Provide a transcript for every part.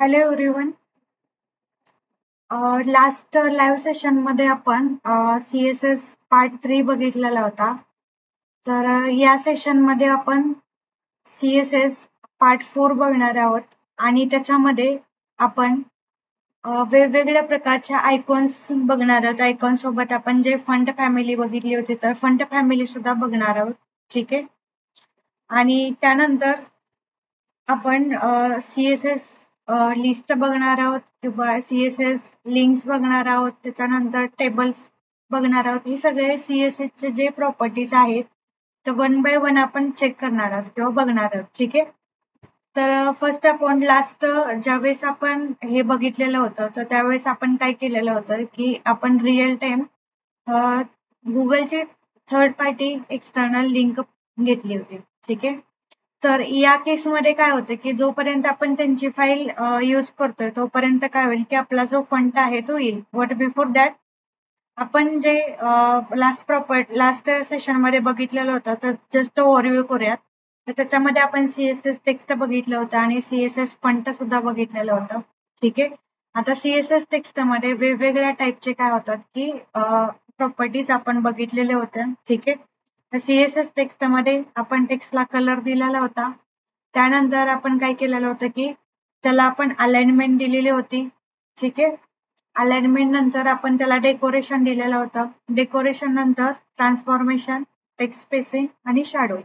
Hello everyone. Last live session मध्ये आपण CSS part 3 बघितलेला होता. तर या सेशन मध्ये आपण CSS पार्ट 4 बघणार आहोत आणि त्याच्यामध्ये आपण वेगवेगळ्या प्रकारच्या आयकॉन्स बघणार आहोत. आयकॉन सोबत आपण जे फंट फॅमिली बघितली होती तर फंट फॅमिली सुद्धा बघणार आहोत. ठीक आहे. आणि त्यानंतर आपण CSS लिस्ट बघणार आहोत किंवा CSS लिंक्स बघणार आहोत. त्याच्यानंतर टेबल्स बघणार आहोत. हे सगळे CSS चे जे प्रॉपर्टीज आहेत तर वन बाय वन आपण चेक करणार आहोत किंवा बघणार आहोत. ठीक आहे. तर फर्स्ट आपण लास्ट ज्यावेळेस आपण हे बघितलेलं होतं तर त्यावेळेस आपण काय केलेलं होतं की आपण रिअल टाइम गुगलची थर्ड पार्टी एक्सटर्नल लिंक घेतली होती. ठीक आहे. तर या केसमध्ये काय होतं की जोपर्यंत आपण त्यांची फाईल यूज करतोय तोपर्यंत काय होईल की आपला जो फंट आहे तो येईल. बट बिफोर दॅट आपण जे लास्ट सेशन मध्ये बघितलेलं होतं तर जस्ट ओव्हरव्ह्यू करूयात. तर त्याच्यामध्ये आपण CSS टेक्स्ट बघितलं होतं आणि CSS फंट सुद्धा बघितलेलं होतं. ठीक आहे. आता CSS टेक्स्ट मध्ये वेगवेगळ्या टाईपचे काय होतात की प्रॉपर्टीज आपण बघितलेले होते. ठीक आहे. तर CSS टेक्स्ट मध्ये आपण टेक्स्टला कलर दिलेला होता. त्यानंतर आपण काय केलेलं होतं की त्याला आपण अलाइनमेंट दिलेली होती. ठीक आहे. अलाइनमेंट नंतर आपण त्याला डेकोरेशन दिलेलं होतं. डेकोरेशन नंतर ट्रान्सफॉर्मेशन, टेक्स्ट स्पेसिंग आणि शॅडो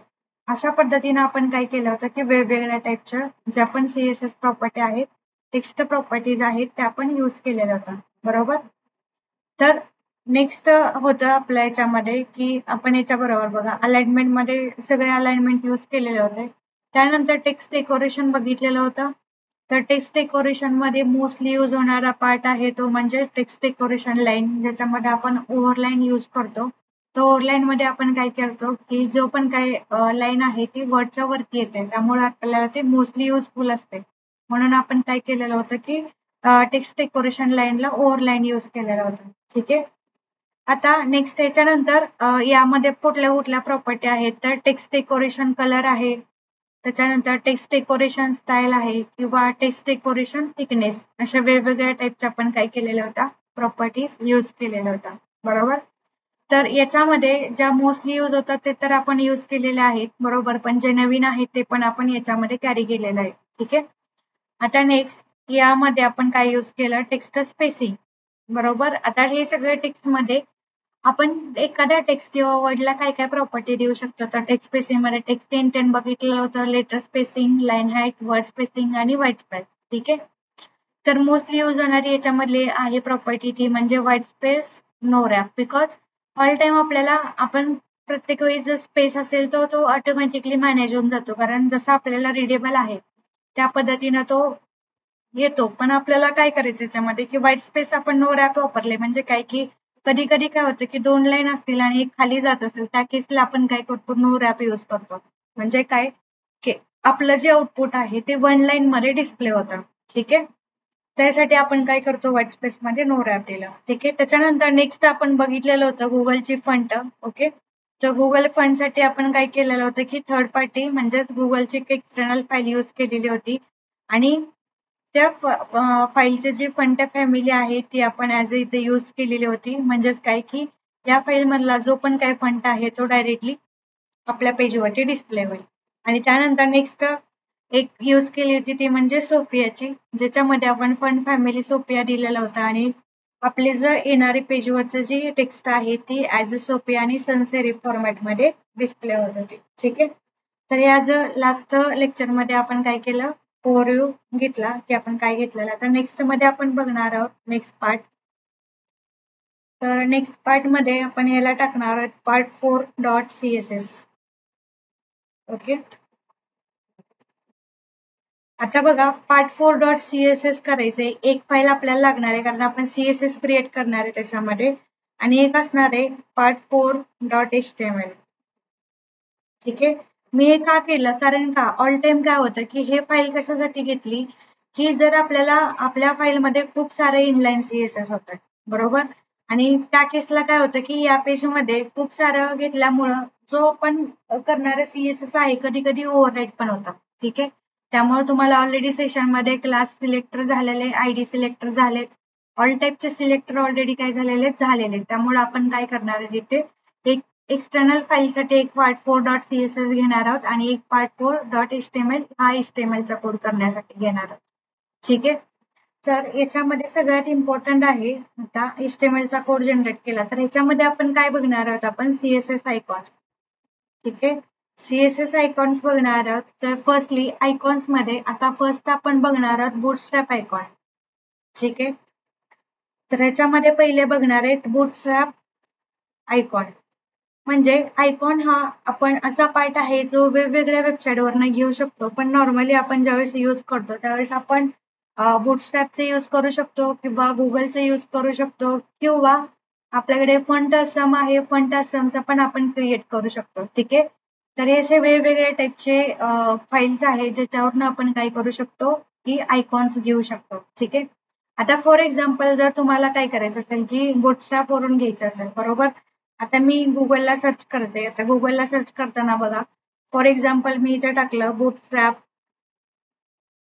अशा पद्धतीने आपण काय केलं होतं की वेगवेगळ्या टाईपच्या ज्या पण CSS प्रॉपर्टी आहेत, टेक्स्ट प्रॉपर्टीज आहेत त्या आपण यूज केलेल्या होत्या. बरोबर. तर नेक्स्ट होतं आपल्या याच्यामध्ये की आपण याच्या बरोबर बघा अलाइनमेंट मध्ये सगळे अलाइनमेंट यूज केलेले होते. त्यानंतर टेक्स्ट डेकोरेशन बघितलेलं होतं. तर टेक्स्ट डेकोरेशन मध्ये मोस्टली यूज होणारा पार्ट आहे तो म्हणजे टेक्स्ट डेकोरेशन लाईन, ज्याच्यामध्ये आपण ओव्हरलाईन यूज करतो. तो ओव्हरलाईन मध्ये आपण काय करतो की जो पण काही लाईन आहे ती वर्डच्या वरती येते, त्यामुळे आपल्याला ते मोस्टली युजफुल असते. म्हणून आपण काय केलेलं होतं की टेक्स्ट डेकोरेशन लाईनला ओव्हरलाईन यूज केलेलं होतं. ठीक आहे. आता नेक्स्ट याच्यानंतर यामध्ये कुठल्या कुठल्या प्रॉपर्टी आहेत तर टेक्स्ट डेकोरेशन कलर आहे. त्याच्यानंतर टेक्स्ट डेकोरेशन स्टाईल आहे किंवा टेक्स्ट डेकोरेशन थिकनेस अशा वेगवेगळ्या टाईपच्या आपण काय केलेल्या होत्या प्रॉपर्टीज यूज केलेल्या होत्या. बरोबर. तर याच्यामध्ये ज्या मोस्टली यूज होतात ते तर आपण यूज केलेले आहेत. बरोबर. पण जे नवीन आहेत ते पण आपण याच्यामध्ये कॅरी केलेलं आहे. ठीक आहे. आता नेक्स्ट यामध्ये आपण काय यूज केलं टेक्स्ट स्पेसिंग. बरोबर. आता हे सगळे टेक्स्ट मध्ये आपण एखाद्या टेक्स्ट किंवा वर्डला काय काय प्रॉपर्टी देऊ शकतो तर टेक्स्ट स्पेसिंग मध्ये टेक्स्ट इंटेंट बघितलेलं होतं, letter spacing, line height, word spacing आणि व्हाईट स्पेस. ठीक आहे. तर मोस्टली यूज होणारी याच्यामधली आहे प्रॉपर्टी ती म्हणजे white space, no wrap. Because all time आपल्याला आपण प्रत्येक वेळी जर स्पेस असेल तर तो ऑटोमॅटिकली मॅनेज होऊन जातो, कारण जसं आपल्याला रिडेबल आहे त्या पद्धतीनं तो येतो. पण आपल्याला काय करायचं याच्यामध्ये की व्हाईट स्पेस आपण नो रॅप वापरले म्हणजे काय की कधी कधी काय होतं की 2 लाईन असतील आणि एक खाली जात असेल त्या केसला आपण काय करतो नो रॅप यूज करतो. म्हणजे काय की आपलं जे आउटपुट आहे ते 1 लाईन मध्ये डिस्प्ले होतं. ठीक आहे. त्यासाठी आपण काय करतो व्हाईट स्पेस मध्ये नो रॅप दिलं. ठीक आहे. त्याच्यानंतर नेक्स्ट आपण बघितलेलं होतं गुगलची फंट. ओके. तर गुगल फंड साठी आपण काय केलेलं होतं की थर्ड पार्टी म्हणजेच गुगलची एक एक्सटर्नल फाईल यूज केलेली होती आणि त्या फाईलची जी फंट फॅमिली आहे ती आपण ऍज इथे यूज केलेली होती. म्हणजेच काय की या फाईल मधला जो पण काही फंट आहे तो डायरेक्टली आपल्या पेजवरती डिस्प्ले होईल. आणि त्यानंतर नेक्स्ट एक यूज केली होती ती म्हणजे सोफियाची, ज्याच्यामध्ये आपण फंड फॅमिली सोफिया दिलेला होता आणि आपली जर येणारी पेजवरचं जी टेक्स्ट आहे ती ऍज अ सोफिया आणि सनसेरिफ फॉर्मॅटमध्ये डिस्प्ले होत होती. ठीक आहे. तर या जर लास्ट लेक्चर मध्ये आपण काय केलं ओव्हरव्ह्यू घेतला की आपण काय घेतलेलं. तर नेक्स्ट मध्ये आपण बघणार आहोत नेक्स्ट पार्ट. तर नेक्स्ट पार्ट मध्ये आपण याला टाकणार आहोत पार्ट 4.css. ओके. आता बघा पार्ट 4.css करायचंय. एक फाईल आपल्याला लागणार आहे कारण आपण CSS क्रिएट करणार आहे त्याच्यामध्ये आणि एक असणार आहे पार्ट 4.html. ठीक आहे. मी हे का केलं कारण का ऑल टाइम काय होतं की हे फाईल कशासाठी घेतली की जर आपल्याला आपल्या फाईलमध्ये खूप सारे इनलाईन CSS होतात. बरोबर. आणि त्या केसला काय होतं की या पेजमध्ये खूप सारं घेतल्यामुळं जो पण करणारा CSS आहे कधी कधी ओव्हरराईट पण होतं. ठीक आहे. त्यामुळे तुम्हाला ऑलरेडी सेशनमध्ये क्लास सिलेक्टर झालेले, आयडी सिलेक्टर झालेत, ऑल टाईपचे सिलेक्टर ऑलरेडी काय झालेले. त्यामुळे आपण काय करणार आहे तिथे एक एक्सटर्नल फाईलसाठी एक part4.css घेणार आहोत आणि एक part4.html हा HTML चा कोड करण्यासाठी घेणार आहोत. ठीक आहे. तर याच्यामध्ये सगळ्यात इम्पॉर्टंट आहे आता HTML चा कोड जनरेट केला तर ह्याच्यामध्ये आपण काय बघणार आहोत आपण CSS आयकॉन. ठीक आहे. CSS आयकॉन्स बघणार आहोत. तर फर्स्टली आयकॉन्स मध्ये आता फर्स्ट आपण बघणार आहोत बूटस्ट्रॅप आयकॉन. ठीक आहे. तर ह्याच्यामध्ये पहिले बघणार आहेत बूटस्ट्रॅप आयकॉन. म्हणजे आयकॉन हा आपण असा पार्ट आहे जो वेगवेगळ्या वेबसाईटवरनं घेऊ शकतो, पण नॉर्मली आपण ज्यावेळेस यूज करतो त्यावेळेस आपण बूटस्ट्रॅपचे यूज करू शकतो किंवा गुगलचे यूज करू शकतो किंवा आपल्याकडे फंट असम आहे, फंट असमचा पण आपण क्रिएट करू शकतो. ठीक आहे. तर हे असे वेगवेगळ्या टाईपचे फाईल्स आहेत ज्याच्यावरनं आपण काय करू शकतो की आयकॉन्स घेऊ शकतो. ठीक आहे. आता फॉर एक्झाम्पल जर तुम्हाला काय करायचं असेल की बूटस्ट्रॅप वरून घ्यायचं असेल, बरोबर. आता मी गुगलला सर्च करते. आता गुगलला सर्च करताना बघा फॉर एक्झाम्पल मी इथे टाकलं बूटस्ट्रॅप.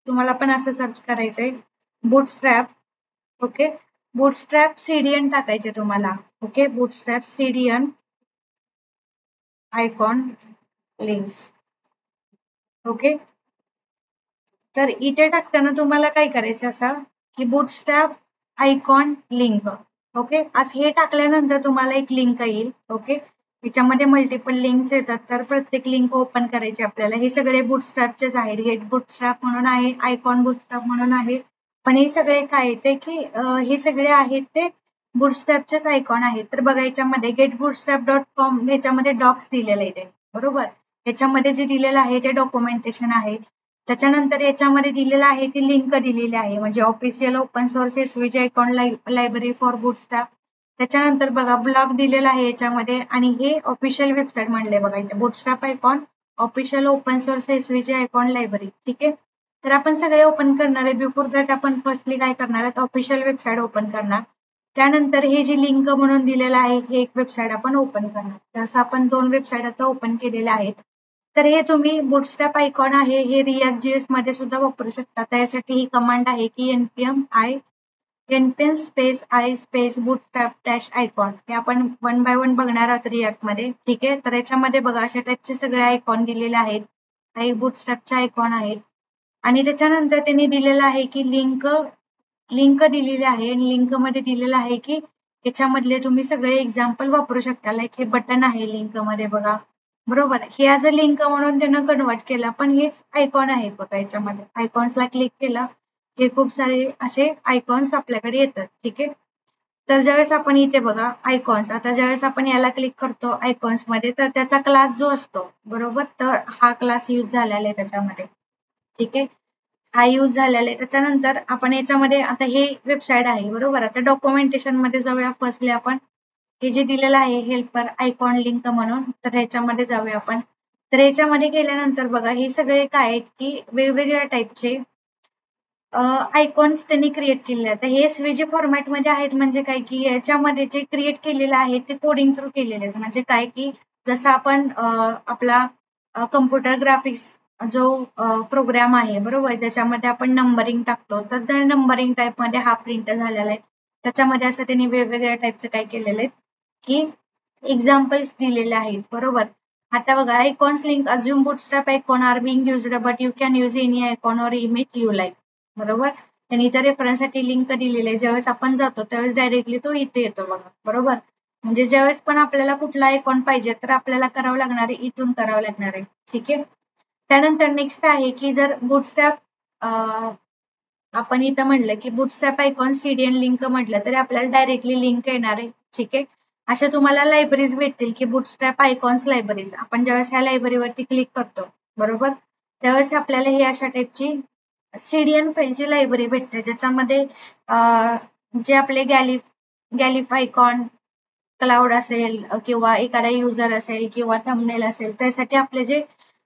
तुम्हाला पण असं सर्च करायचंय बूटस्ट्रॅप. ओके. बूटस्ट्रॅप CDN टाकायचे तुम्हाला. Okay. Bootstrap CDN icon links. Okay. तर इथे टाकताना तुम्हाला काय करायचं असं की बूटस्ट्रॅप आयकॉन लिंक. ओके. असं हे टाकल्यानंतर तुम्हाला एक लिंक येईल. ओके. याच्यामध्ये मल्टिपल लिंक्स येतात तर प्रत्येक लिंक ओपन करायची आपल्याला. हे सगळे बूटस्ट्रॅपचेच आहेत. गेट बूटस्ट्रॅप म्हणून आहे, आयकॉन बूटस्ट्रॅप म्हणून आहे. पण हे सगळे काय ते की हे सगळे आहेत ते बूटस्ट्रॅपचेच आयकॉन आहेत. तर बघा याच्यामध्ये getbootstrap.com ह्याच्यामध्ये डॉक्स दिलेलं आहे ते, बरोबर. याच्यामध्ये जे दिलेलं आहे ते डॉक्युमेंटेशन आहे. त्याच्यानंतर याच्यामध्ये दिलेलं आहे ती लिंक दिलेली आहे म्हणजे official open source SVG icon library for bootstrap. त्याच्यानंतर बघा ब्लॉग दिलेला आहे याच्यामध्ये आणि हे ऑफिशियल वेबसाईट म्हणले बघा इथे bootstrap icon official open source SVG icon library. ठीक आहे. तर आपण सगळे ओपन करणार आहे. बिफोर दॅट आपण फर्स्टली काय करणार आहे ऑफिशियल वेबसाईट ओपन करणार. त्यानंतर हे जी लिंक म्हणून दिलेलं आहे हे एक वेबसाईट आपण ओपन करणार. तसं आपण 2 वेबसाईट आता ओपन केलेल्या आहेत. तर हे तुम्ही बूटस्ट्रॅप आयकॉन आहे हे React.js मध्ये सुद्धा वापरू शकता. त्यासाठी ही कमांड आहे की npm space i space bootstrap dash icon. हे आपण 1 बाय 1 बघणार आहोत React मध्ये. ठीक आहे. तर याच्यामध्ये बघा अशा टाईपचे सगळे आयकॉन दिलेले आहेत. काही बूटस्ट्रॅपचे आयकॉन आहेत आणि त्याच्यानंतर त्यांनी दिलेलं आहे की लिंक दिलेली आहे आणि लिंक मध्ये दिलेलं आहे की याच्यामधले तुम्ही सगळे एक्झाम्पल वापरू शकता. लाईक हे बटन आहे लिंक मध्ये बघा, बरोबर. हे ॲज अ लिंक म्हणून त्यांना कन्वर्ट केलं पण हेच आयकॉन आहे बघा. याच्यामध्ये आयकॉन्सला क्लिक केलं हे खूप सारे असे आयकॉन्स आपल्याकडे येतात. ठीक आहे. तर ज्यावेळेस आपण इथे बघा आयकॉन्स, आता ज्यावेळेस आपण याला क्लिक करतो आयकॉन्स मध्ये तर त्याचा क्लास जो असतो, बरोबर, तर हा क्लास यूज झालेला आहे त्याच्यामध्ये. ठीक आहे. हा यूज झालेला आहे. त्याच्यानंतर आपण याच्यामध्ये आता हे वेबसाईट आहे, बरोबर. आता डॉक्युमेंटेशन मध्ये जाऊया. फर्स्टली आपण हे जे दिलेलं आहे हेल्पर आयकॉन लिंक म्हणून तर ह्याच्यामध्ये जाऊया आपण. तर याच्यामध्ये गेल्यानंतर बघा हे सगळे काय आहेत की वेगवेगळ्या टाईपचे आयकॉन्स त्यांनी क्रिएट केलेले आहेत. हे SVG फॉर्मॅट मध्ये आहेत म्हणजे काय की याच्यामध्ये जे क्रिएट केलेलं आहे ते कोडिंग थ्रू केलेले आहेत. म्हणजे काय की जसं आपण आपला कम्प्युटर ग्राफिक्स जो प्रोग्राम आहे, बरोबर, त्याच्यामध्ये आपण नंबरिंग टाकतो तर त्या नंबरिंग टाईप मध्ये हा प्रिंट झालेला आहे. त्याच्यामध्ये असं त्यांनी वेगवेगळ्या टाईपचे काय केलेले आहेत की एक्झाम्पल्स दिलेले आहेत, बरोबर. आता बघा icons link assume bootstrap icon are being used but you can use any icon or image you like, बरोबर. त्यांनी इथे रेफरन्ससाठी लिंक दिलेली आहे. ज्यावेळेस आपण जातो त्यावेळेस डायरेक्टली तो इथे येतो बघा, बरोबर. म्हणजे ज्यावेळेस पण आपल्याला कुठला आयकॉन पाहिजे तर आपल्याला करावं लागणार आहे इथून करावं लागणार आहे. ठीक आहे. त्यानंतर नेक्स्ट आहे की जर बूटस्ट्रॅप आपण इथं म्हटलं की बूटस्ट्रॅप आयकॉन CDN लिंक म्हटलं तरी आपल्याला डायरेक्टली लिंक येणार आहे. ठीक आहे. अशा तुम्हाला लायब्ररीज भेटतील की बूटस्ट्रॅप आयकॉन्स लायब्ररीज. आपण ज्यावेळेस ह्या लायब्ररीवरती क्लिक करतो, बरोबर, त्यावेळेस आपल्याला ही अशा टाईपची CDN फाईलची लायब्ररी भेटते ज्याच्यामध्ये जे आपले गॅलिफ आयकॉन क्लाउड असेल किंवा एखादा युजर असेल किंवा थंबनेल असेल त्यासाठी आपले जे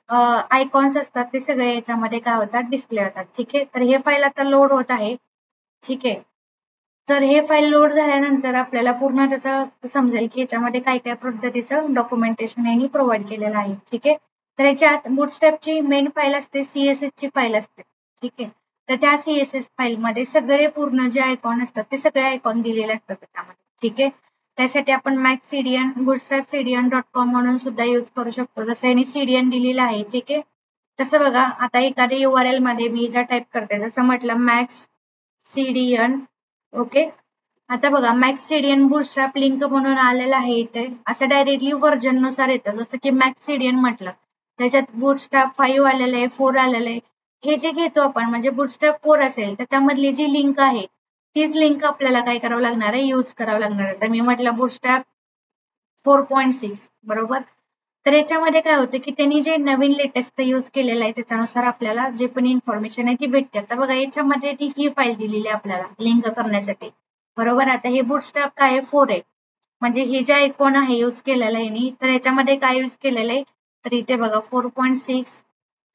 आयकॉन्स असतात ते सगळे याच्यामध्ये काय होतात डिस्प्ले होतात. ठीक आहे. तर हे फाईल आता लोड होत आहे. ठीक आहे. तर हे फाईल लोड झाल्यानंतर आपल्याला पूर्ण त्याचं समजेल की याच्यामध्ये काय काय पद्धतीचं डॉक्युमेंटेशन यांनी प्रोव्हाइड केलेलं आहे. ठीक आहे. तर याच्यात बुटस्ट्रॅपची मेन फाईल असते, CSS ची फाईल असते. ठीक आहे. तर त्या CSS फाईल मध्ये सगळे पूर्ण जे आयकॉन असतात ते सगळे आयकॉन दिलेले असतात त्याच्यामध्ये. ठीक आहे. त्यासाठी आपण मॅक्स-सीडीएन bootstrap-cdn.com म्हणून सुद्धा यूज करू शकतो. जसं यांनी CDN दिलेलं आहे. ठीक आहे. तसं बघा आता एखाद्या URL मध्ये मी इथं टाईप करते, जसं म्हटलं मॅक्स-सीडीएन. ओके. आता बघा मॅक्स-सीडीएन बुटस्ट्रॅप लिंक म्हणून आलेलं आहे इथे. असं डायरेक्टली व्हर्जन नुसार येतं. जसं की मॅक्स-सीडीएन म्हटलं त्याच्यात बुटस्ट्रॅप 5 आलेलं आहे, 4 आलेलं आहे. हे जे घेतो आपण म्हणजे बुटस्ट्रॅप 4 असेल त्याच्यामधली जी लिंक आहे तीच लिंक आपल्याला काय करावं लागणार आहे, यूज करावं लागणार आहे. तर मी म्हटलं बुटस्ट्रॅप 4.6 बरोबर. तर याच्यामध्ये काय होतं की त्यांनी जे नवीन लेटेस्ट यूज केलेलं आहे त्याच्यानुसार आपल्याला जे पण इन्फॉर्मेशन आहे ती भेटते. आता बघा याच्यामध्ये ही फाईल दिलेली आहे आपल्याला लिंक करण्यासाठी बरोबर. आता हे बुटस्ट्रॅप काय आहे, 4 आहे. म्हणजे हे जे आयकॉन आहे यूज केलेलं आहे तर याच्यामध्ये काय यूज केलेलं आहे, तर इथे बघा 4.6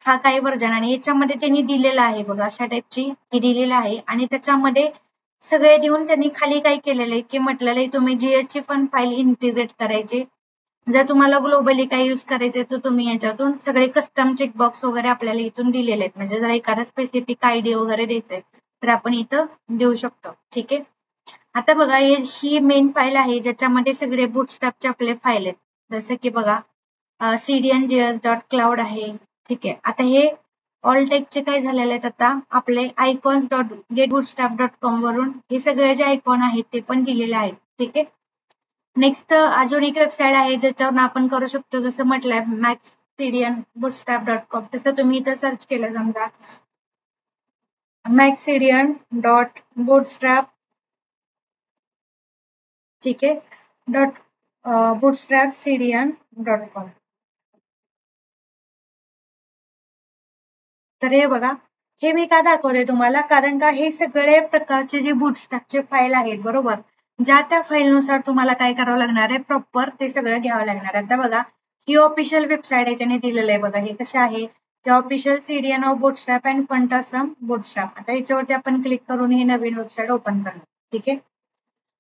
हा काही व्हर्जन आणि याच्यामध्ये त्यांनी दिलेला आहे बघा अशा टाईपची हे दिलेलं आहे. आणि त्याच्यामध्ये सगळे देऊन त्यांनी खाली काय केलेलं आहे की म्हटलेलं आहे तुम्ही GS ची पण फाईल इंटिग्रेट करायचे. जर तुम्हाला ग्लोबली काय यूज करायचे तर तुम्ही याच्यातून सगळे कस्टम चेकबॉक्स वगैरे आपल्याला इथून दिलेले आहेत. म्हणजे जर एखादा स्पेसिफिक आयडी वगैरे द्यायचंय तर आपण इथं देऊ शकतो. ठीक आहे. आता बघा ही मेन फाईल आहे ज्याच्यामध्ये सगळे बुटस्ट्रॅपचे आपले फाईल आहेत. जसं की बघा cdnjs.cloud आहे. ठीक आहे. आता हे ऑल टेकचे काय झालेले आहेत आता आपले icons.getbootstrap.com वरून हे सगळे जे आयकॉन आहेत ते पण दिलेले आहेत. ठीक आहे. नेक्स्ट अजून एक वेबसाईट आहे ज्याच्यावरून आपण करू शकतो. जसं म्हटलंय maxcdnbootstrap.com तसं तुम्ही इथं सर्च केलं समजा maxcdn.bootstrap ठीक आहे bootstrapcdn.com. तर हे बघा हे मी का दाखवले तुम्हाला, कारण का हे सगळे प्रकारचे जे बुटस्ट्रॅपचे फाईल आहेत बरोबर, ज्या त्या फाईलनुसार तुम्हाला काय करावं लागणार आहे, प्रॉपर ते सगळं घ्यावं लागणार आहे. आता बघा ही ऑफिशियल वेबसाईट आहे त्याने दिलेलं आहे बघा. हे कसे आहे ते official CDN of Bootstrap and font awesome बुटस्ट्रॅप. आता याच्यावरती आपण क्लिक करून ही नवीन वेबसाईट ओपन करणार. ठीक आहे.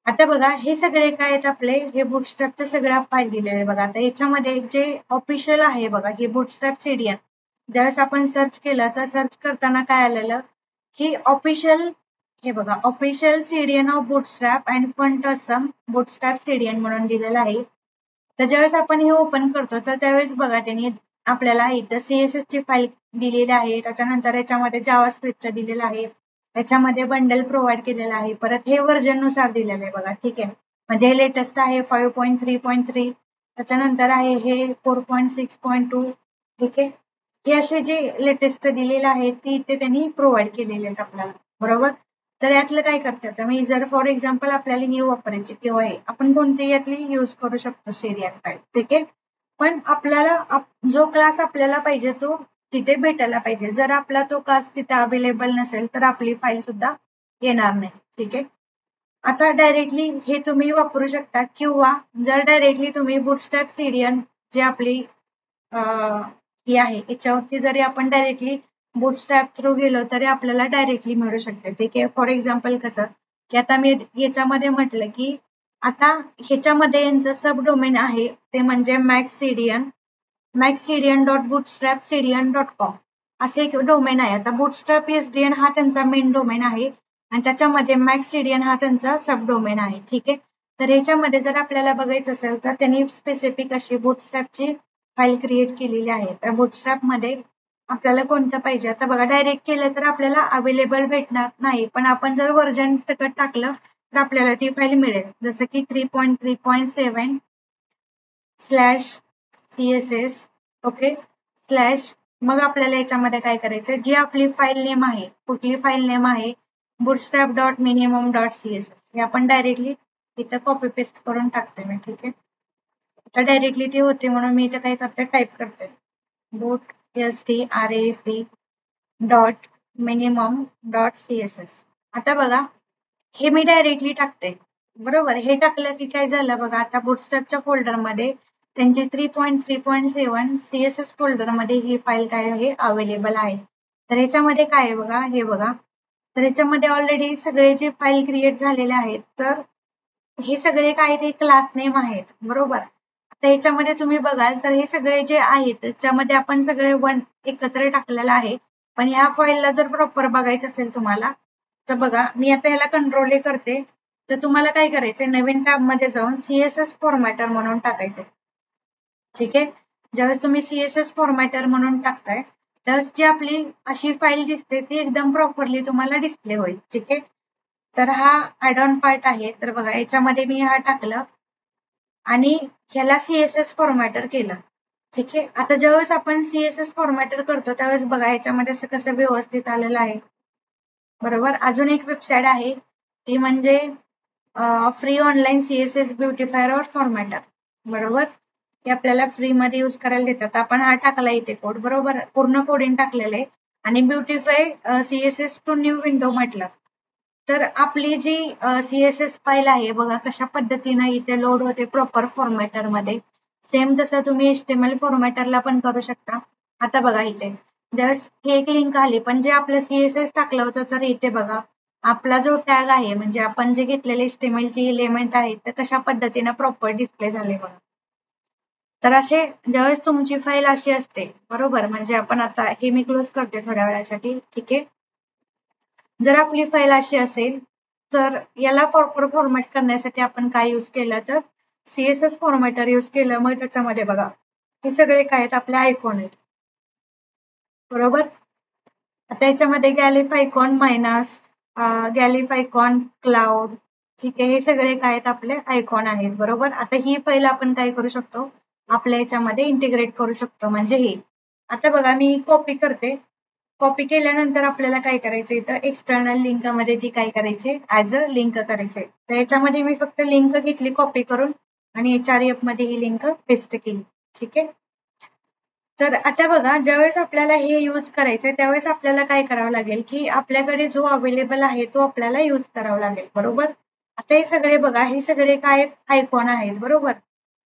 आता बघा हे सगळे काय आहेत आपले हे बुटस्ट्रॅपचे सगळ्या फाईल दिलेले बघा. आता याच्यामध्ये जे ऑफिशियल आहे बघा हे बुटस्ट्रॅप CDN, ज्यावेळेस आपण सर्च केलं तर सर्च करताना काय आलेलं की ऑफिशियल हे बघा official CDN of Bootstrap and font awesome Bootstrap CDN म्हणून दिलेलं आहे. तर ज्यावेळेस आपण हे ओपन करतो तर त्यावेळेस बघा त्यांनी आपल्याला इथं CSS ची फाईल दिलेली आहे. त्याच्यानंतर याच्यामध्ये जावास्क्रिप्टचं दिलेलं आहे. त्याच्यामध्ये बंडल प्रोव्हाइड केलेला आहे. परत हे व्हर्जन नुसार दिलेलं आहे बघा. ठीक आहे. म्हणजे हे लेटेस्ट आहे 5.3.3. त्याच्यानंतर आहे हे 4.6.2. ठीक आहे. हे असे जे लेटेस्ट दिलेले आहे ते इथे त्यांनी प्रोव्हाइड केलेले आहेत आपल्याला बरोबर. तर यातलं काय करतात मी जर फॉर एक्झाम्पल आपल्याला ही वापरायची किंवा हे आपण कोणती यातली यूज करू शकतो CDN फाईल. ठीक आहे. पण आपल्याला जो क्लास आपल्याला पाहिजे तो तिथे भेटायला पाहिजे. जर आपला तो क्लास तिथे अवेलेबल नसेल तर आपली फाईल सुद्धा येणार नाही. ठीक आहे. आता डायरेक्टली हे तुम्ही वापरू शकता किंवा जर डायरेक्टली तुम्ही बुटस्ट्रॅप CDN जे आपली ही आहे याच्यावरती जरी आपण डायरेक्टली बुटस्ट्रॅप थ्रू गेलो तरी आपल्याला डायरेक्टली मिळू शकते. ठीक आहे. फॉर एक्झाम्पल कसं की आता मी याच्यामध्ये म्हटलं की आता ह्याच्यामध्ये यांचं सब डोमेन आहे ते म्हणजे maxcdn.bootstrapcdn.com असे एक डोमेन आहे. आता बुटस्ट्रॅप SDN हा त्यांचा मेन डोमेन आहे आणि त्याच्यामध्ये maxcdn हा त्यांचा सब डोमेन आहे. ठीक आहे. तर याच्यामध्ये जर आपल्याला बघायचं असेल तर त्यांनी स्पेसिफिक अशी बुटस्ट्रॅपची फाईल क्रिएट केलेली आहे. तर बुटस्ट्रॅप मध्ये आपल्याला कोणतं पाहिजे आता बघा डायरेक्ट केलं तर आपल्याला अवेलेबल भेटणार नाही. पण आपण जर व्हर्जन सकट टाकलं तर आपल्याला ती फाईल मिळेल. जसं की 3.3.7/CSS ओके स्लॅश मग आपल्याला याच्यामध्ये काय करायचं जी आपली फाईल नेम आहे कुठली फाईल नेम आहे bootstrap.minimum.css हे आपण डायरेक्टली इथं कॉपी पेस्ट करून टाकते मी. ठीक आहे. आता डायरेक्टली ती होते म्हणून मी इथं काय करते टाईप करते bootstrap.minimum.css. आता बघा हे मी डायरेक्टली टाकते बरोबर. हे टाकलं की काय झालं बघा आता बुटस्ट्रॅपच्या फोल्डरमध्ये त्यांची 3.3.7 CSS फोल्डरमध्ये ही फाईल काय आहे अवेलेबल आहे. तर याच्यामध्ये काय आहे बघा हे बघा. तर याच्यामध्ये ऑलरेडी सगळे जे फाईल क्रिएट झालेले आहेत तर हे सगळे काय ते क्लास नेम आहेत बरोबर. आता याच्यामध्ये तुम्ही बघाल तर हे सगळे जे आहेत त्याच्यामध्ये आपण सगळे वन एकत्र टाकलेलं आहे. पण ह्या फाईलला जर प्रॉपर बघायचं असेल तुम्हाला तर बघा मी आता ह्याला कंट्रोल ए करते. तर तुम्हाला काय करायचंय नवीन टॅब मध्ये जाऊन सीएसएस फॉर्मॅटर म्हणून टाकायचे. ठीक आहे. ज्यावेळेस तुम्ही सीएसएस फॉर्मॅटर म्हणून टाकताय त्यावेळेस जी आपली अशी फाईल दिसते ती एकदम प्रॉपरली तुम्हाला डिस्प्ले होईल. ठीक आहे. तर हा ऍड ऑन पार्ट आहे. तर बघा याच्यामध्ये मी हा टाकलं आणि ह्याला सीएसएस फॉर्मॅटर केलं. ठीक आहे. आता ज्यावेळेस आपण सीएसएस फॉर्मॅटर करतो त्यावेळेस बघा याच्यामध्ये असं कसं व्यवस्थित आलेलं आहे. बरोबर. अजून एक वेबसाईट आहे ती म्हणजे फ्री ऑनलाईन सीएसएस ब्युटिफायर और फॉर्मॅटर. बरोबर. ते आपल्याला फ्री मध्ये यूज करायला देतात. आपण हा टाकला इथे कोड. बरोबर. पूर्ण कोडिंग टाकलेलं आहे आणि beautify CSS to new window म्हटलं. तर आपली जी सीएसएस फाईल आहे बघा कशा पद्धतीने इथे लोड होते प्रॉपर फॉर्मॅटर मध्ये. सेम तसं तुम्ही HTML फॉर्मॅटरला पण करू शकता. आता बघा इथे ज्यावेळेस ही एक लिंक आली पण जे आपलं सीएसएस टाकलं होतं तर इथे बघा आपला जो टॅग आहे म्हणजे आपण जे घेतलेले HTML चे एलिमेंट आहेत ते कशा पद्धतीने प्रॉपर डिस्प्ले झाले बघा. तर असे ज्यावेळेस तुमची फाईल अशी असते बरोबर म्हणजे आपण आता हे मी क्लोज करते थोड्या वेळासाठी. ठीक आहे. जर आपली फाईल अशी असेल तर याला प्रॉपर फॉर्मॅट करण्यासाठी आपण काय यूज केलं तर सीएसएस फॉर्मॅटर यूज केलं. मग त्याच्यामध्ये बघा हे सगळे काय आहेत आपले आयकॉन आहेत. बरोबर. आता याच्यामध्ये गॅलिफ आयकॉन मायनस गॅलिफ आयकॉन क्लाउड. ठीक आहे. हे सगळे काय आहेत आपले आयकॉन आहेत. बरोबर. आता ही फाईल आपण काय करू शकतो आपल्या याच्यामध्ये इंटिग्रेट करू शकतो म्हणजे हे. आता बघा मी कॉपी करते. कॉपी केल्यानंतर आपल्याला काय करायचं इथं एक्सटर्नल लिंक मध्ये ती काय करायची ऍज अ लिंक करायची. तर याच्यामध्ये मी फक्त लिंक घेतली कॉपी करून आणि HREF मध्ये ही लिंक पेस्ट केली. ठीक आहे. तर आता बघा ज्यावेळेस आपल्याला हे यूज करायचंय त्यावेळेस आपल्याला काय करावं लागेल की आपल्याकडे जो अवेलेबल आहे तो आपल्याला यूज करावा लागेल. बरोबर. आता हे सगळे बघा हे सगळे काय आयकॉन आहेत. बरोबर.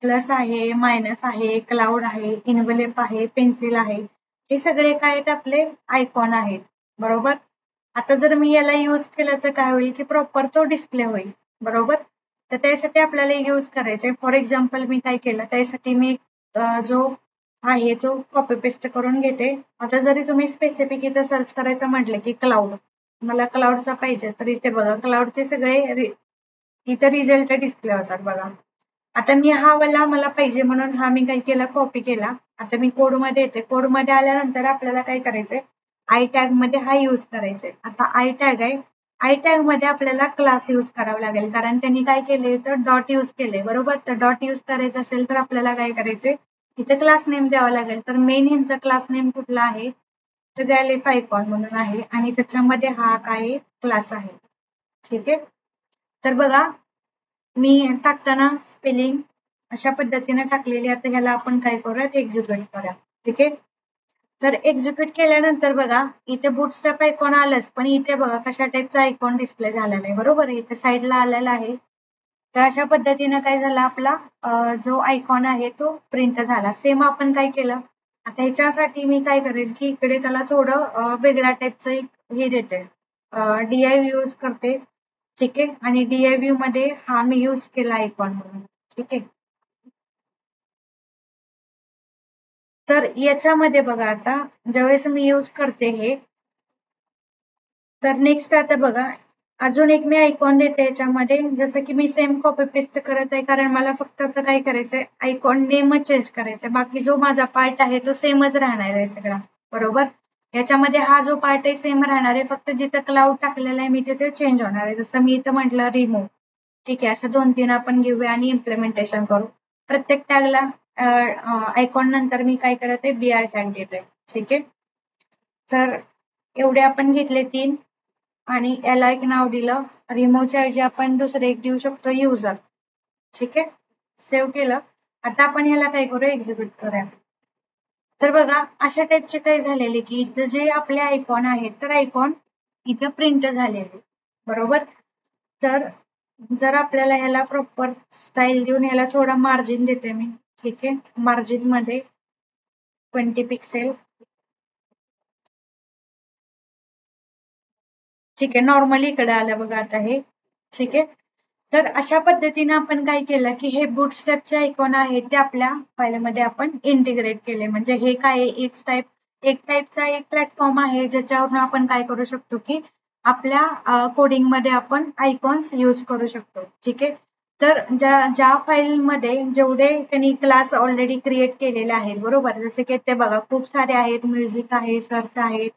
प्लस आहे मायनस आहे क्लाउड आहे इन्व्हलेप आहे पेन्सिल आहे. हे सगळे काय आहेत आपले आयकॉन आहेत. बरोबर. आता जर मी याला यूज केलं तर काय होईल की प्रॉपर तो डिस्प्ले होईल. बरोबर. तर त्यासाठी आपल्याला यूज करायचंय. फॉर एक्झाम्पल मी काय केलं त्यासाठी मी जो आहे तो कॉपी पेस्ट करून घेते. आता जरी तुम्ही स्पेसिफिक इथं सर्च करायचं म्हटलं की क्लाउड मला क्लाउडचा पाहिजे तर इथे बघा क्लाउडचे सगळे इथं रिझल्ट डिस्प्ले होतात बघा. आता मी हा वाला मला पाहिजे म्हणून हा मी काय केला कॉपी केला. आता मी कोड मध्ये येते. कोड मध्ये आल्यानंतर आपल्याला काय करायचंय आय टॅग मध्ये हा यूज करायचंय. आता आय टॅग आहे. आय टॅग मध्ये आपल्याला क्लास यूज करावा लागेल कारण त्यांनी काय केले तर डॉट यूज केले. बरोबर. तर डॉट यूज करायचं असेल तर आपल्याला काय करायचंय इथे क्लास नेम द्यावा लागेल. तर मेन ह्यांचा क्लास नेम कुठला आहे तर गॅलिफ आयकॉन म्हणून आहे आणि त्याच्यामध्ये हा काय क्लास आहे. ठीक आहे. तर बघा मी टाकताना स्पेलिंग अशा पद्धतीने टाकलेली. आता ह्याला आपण काय करूया एक्झिक्यूट करूया. ठीक आहे. तर एक्झिक्यूट केल्यानंतर बघा इथे बूटस्ट्रॅप आयकॉन आलंच पण इथे बघा कशा टाईपचा आयकॉन डिस्प्ले झालेला आहे. बरोबर. इथे साईडला आलेला आहे. तर अशा पद्धतीने काय झालं आपला जो आयकॉन आहे तो प्रिंट झाला. सेम आपण काय केलं आता ह्याच्यासाठी मी काय करेल की इकडे त्याला थोडं वेगळ्या टाईपचं एक हे देते DIV यूज करते. ठीक आहे. आणि DIV मध्ये हा मी यूज केला आयकॉन म्हणून. ठीक आहे. तर याच्यामध्ये बघा आता ज्यावेळेस मी यूज करते हे तर नेक्स्ट आता बघा अजून एक मी आयकॉन देते याच्यामध्ये जसं की मी सेम कॉपी पेस्ट करत आहे कारण मला फक्त आता काय करायचंय आयकॉन नेमच चेंज करायचंय. बाकी जो माझा पार्ट आहे तो सेमच राहणार आहे सगळा. बरोबर. याच्यामध्ये हा जो पार्ट आहे सेम राहणार आहे फक्त जिथं क्लाउड टाकलेला आहे मी तिथे चेंज होणार आहे. जसं मी इथं म्हटलं रिमूव्ह. ठीक आहे. असं 2-3 आपण घेऊया आणि इम्प्लिमेंटेशन करू. प्रत्येक टॅगला आयकॉन नंतर मी काय करते BR टॅग देते. ठीक आहे. तर एवढे आपण घेतले 3 आणि याला एक नाव दिलं. रिमूव्हच्या ऐवजी आपण दुसरे एक देऊ शकतो युजर. ठीक आहे. सेव्ह केलं. आता आपण ह्याला काय करू एक्झिक्यूट करूया. तर बघा अशा टाईपचे काय झालेले की इथं जे आपले आयकॉन आहेत तर आयकॉन इथं प्रिंट झालेले. बरोबर. तर जर आपल्याला ह्याला प्रॉपर स्टाईल देऊन ह्याला थोडा मार्जिन देते मी. ठीक आहे. मार्जिन मध्ये 20 पिक्सेल. ठीक आहे. नॉर्मली इकडे आलं बघा आता हे. ठीक आहे. तर अशा पद्धतीने आपण काय केलं की हे बूटस्ट्रॅपचे आयकॉन आहे ते आपल्या फाईलमध्ये आपण इंटिग्रेट केले. म्हणजे हे काय एक टाईपचा एक प्लॅटफॉर्म आहे ज्याच्यावरून आपण काय करू शकतो की आपल्या कोडिंगमध्ये आपण आयकॉन्स यूज करू शकतो. ठीक आहे. तर ज्या फाईलमध्ये जेवढे त्यांनी क्लास ऑलरेडी क्रिएट केलेले आहेत बरोबर, जसे की ते बघा खूप सारे आहेत, म्युझिक आहे, सर्च आहे,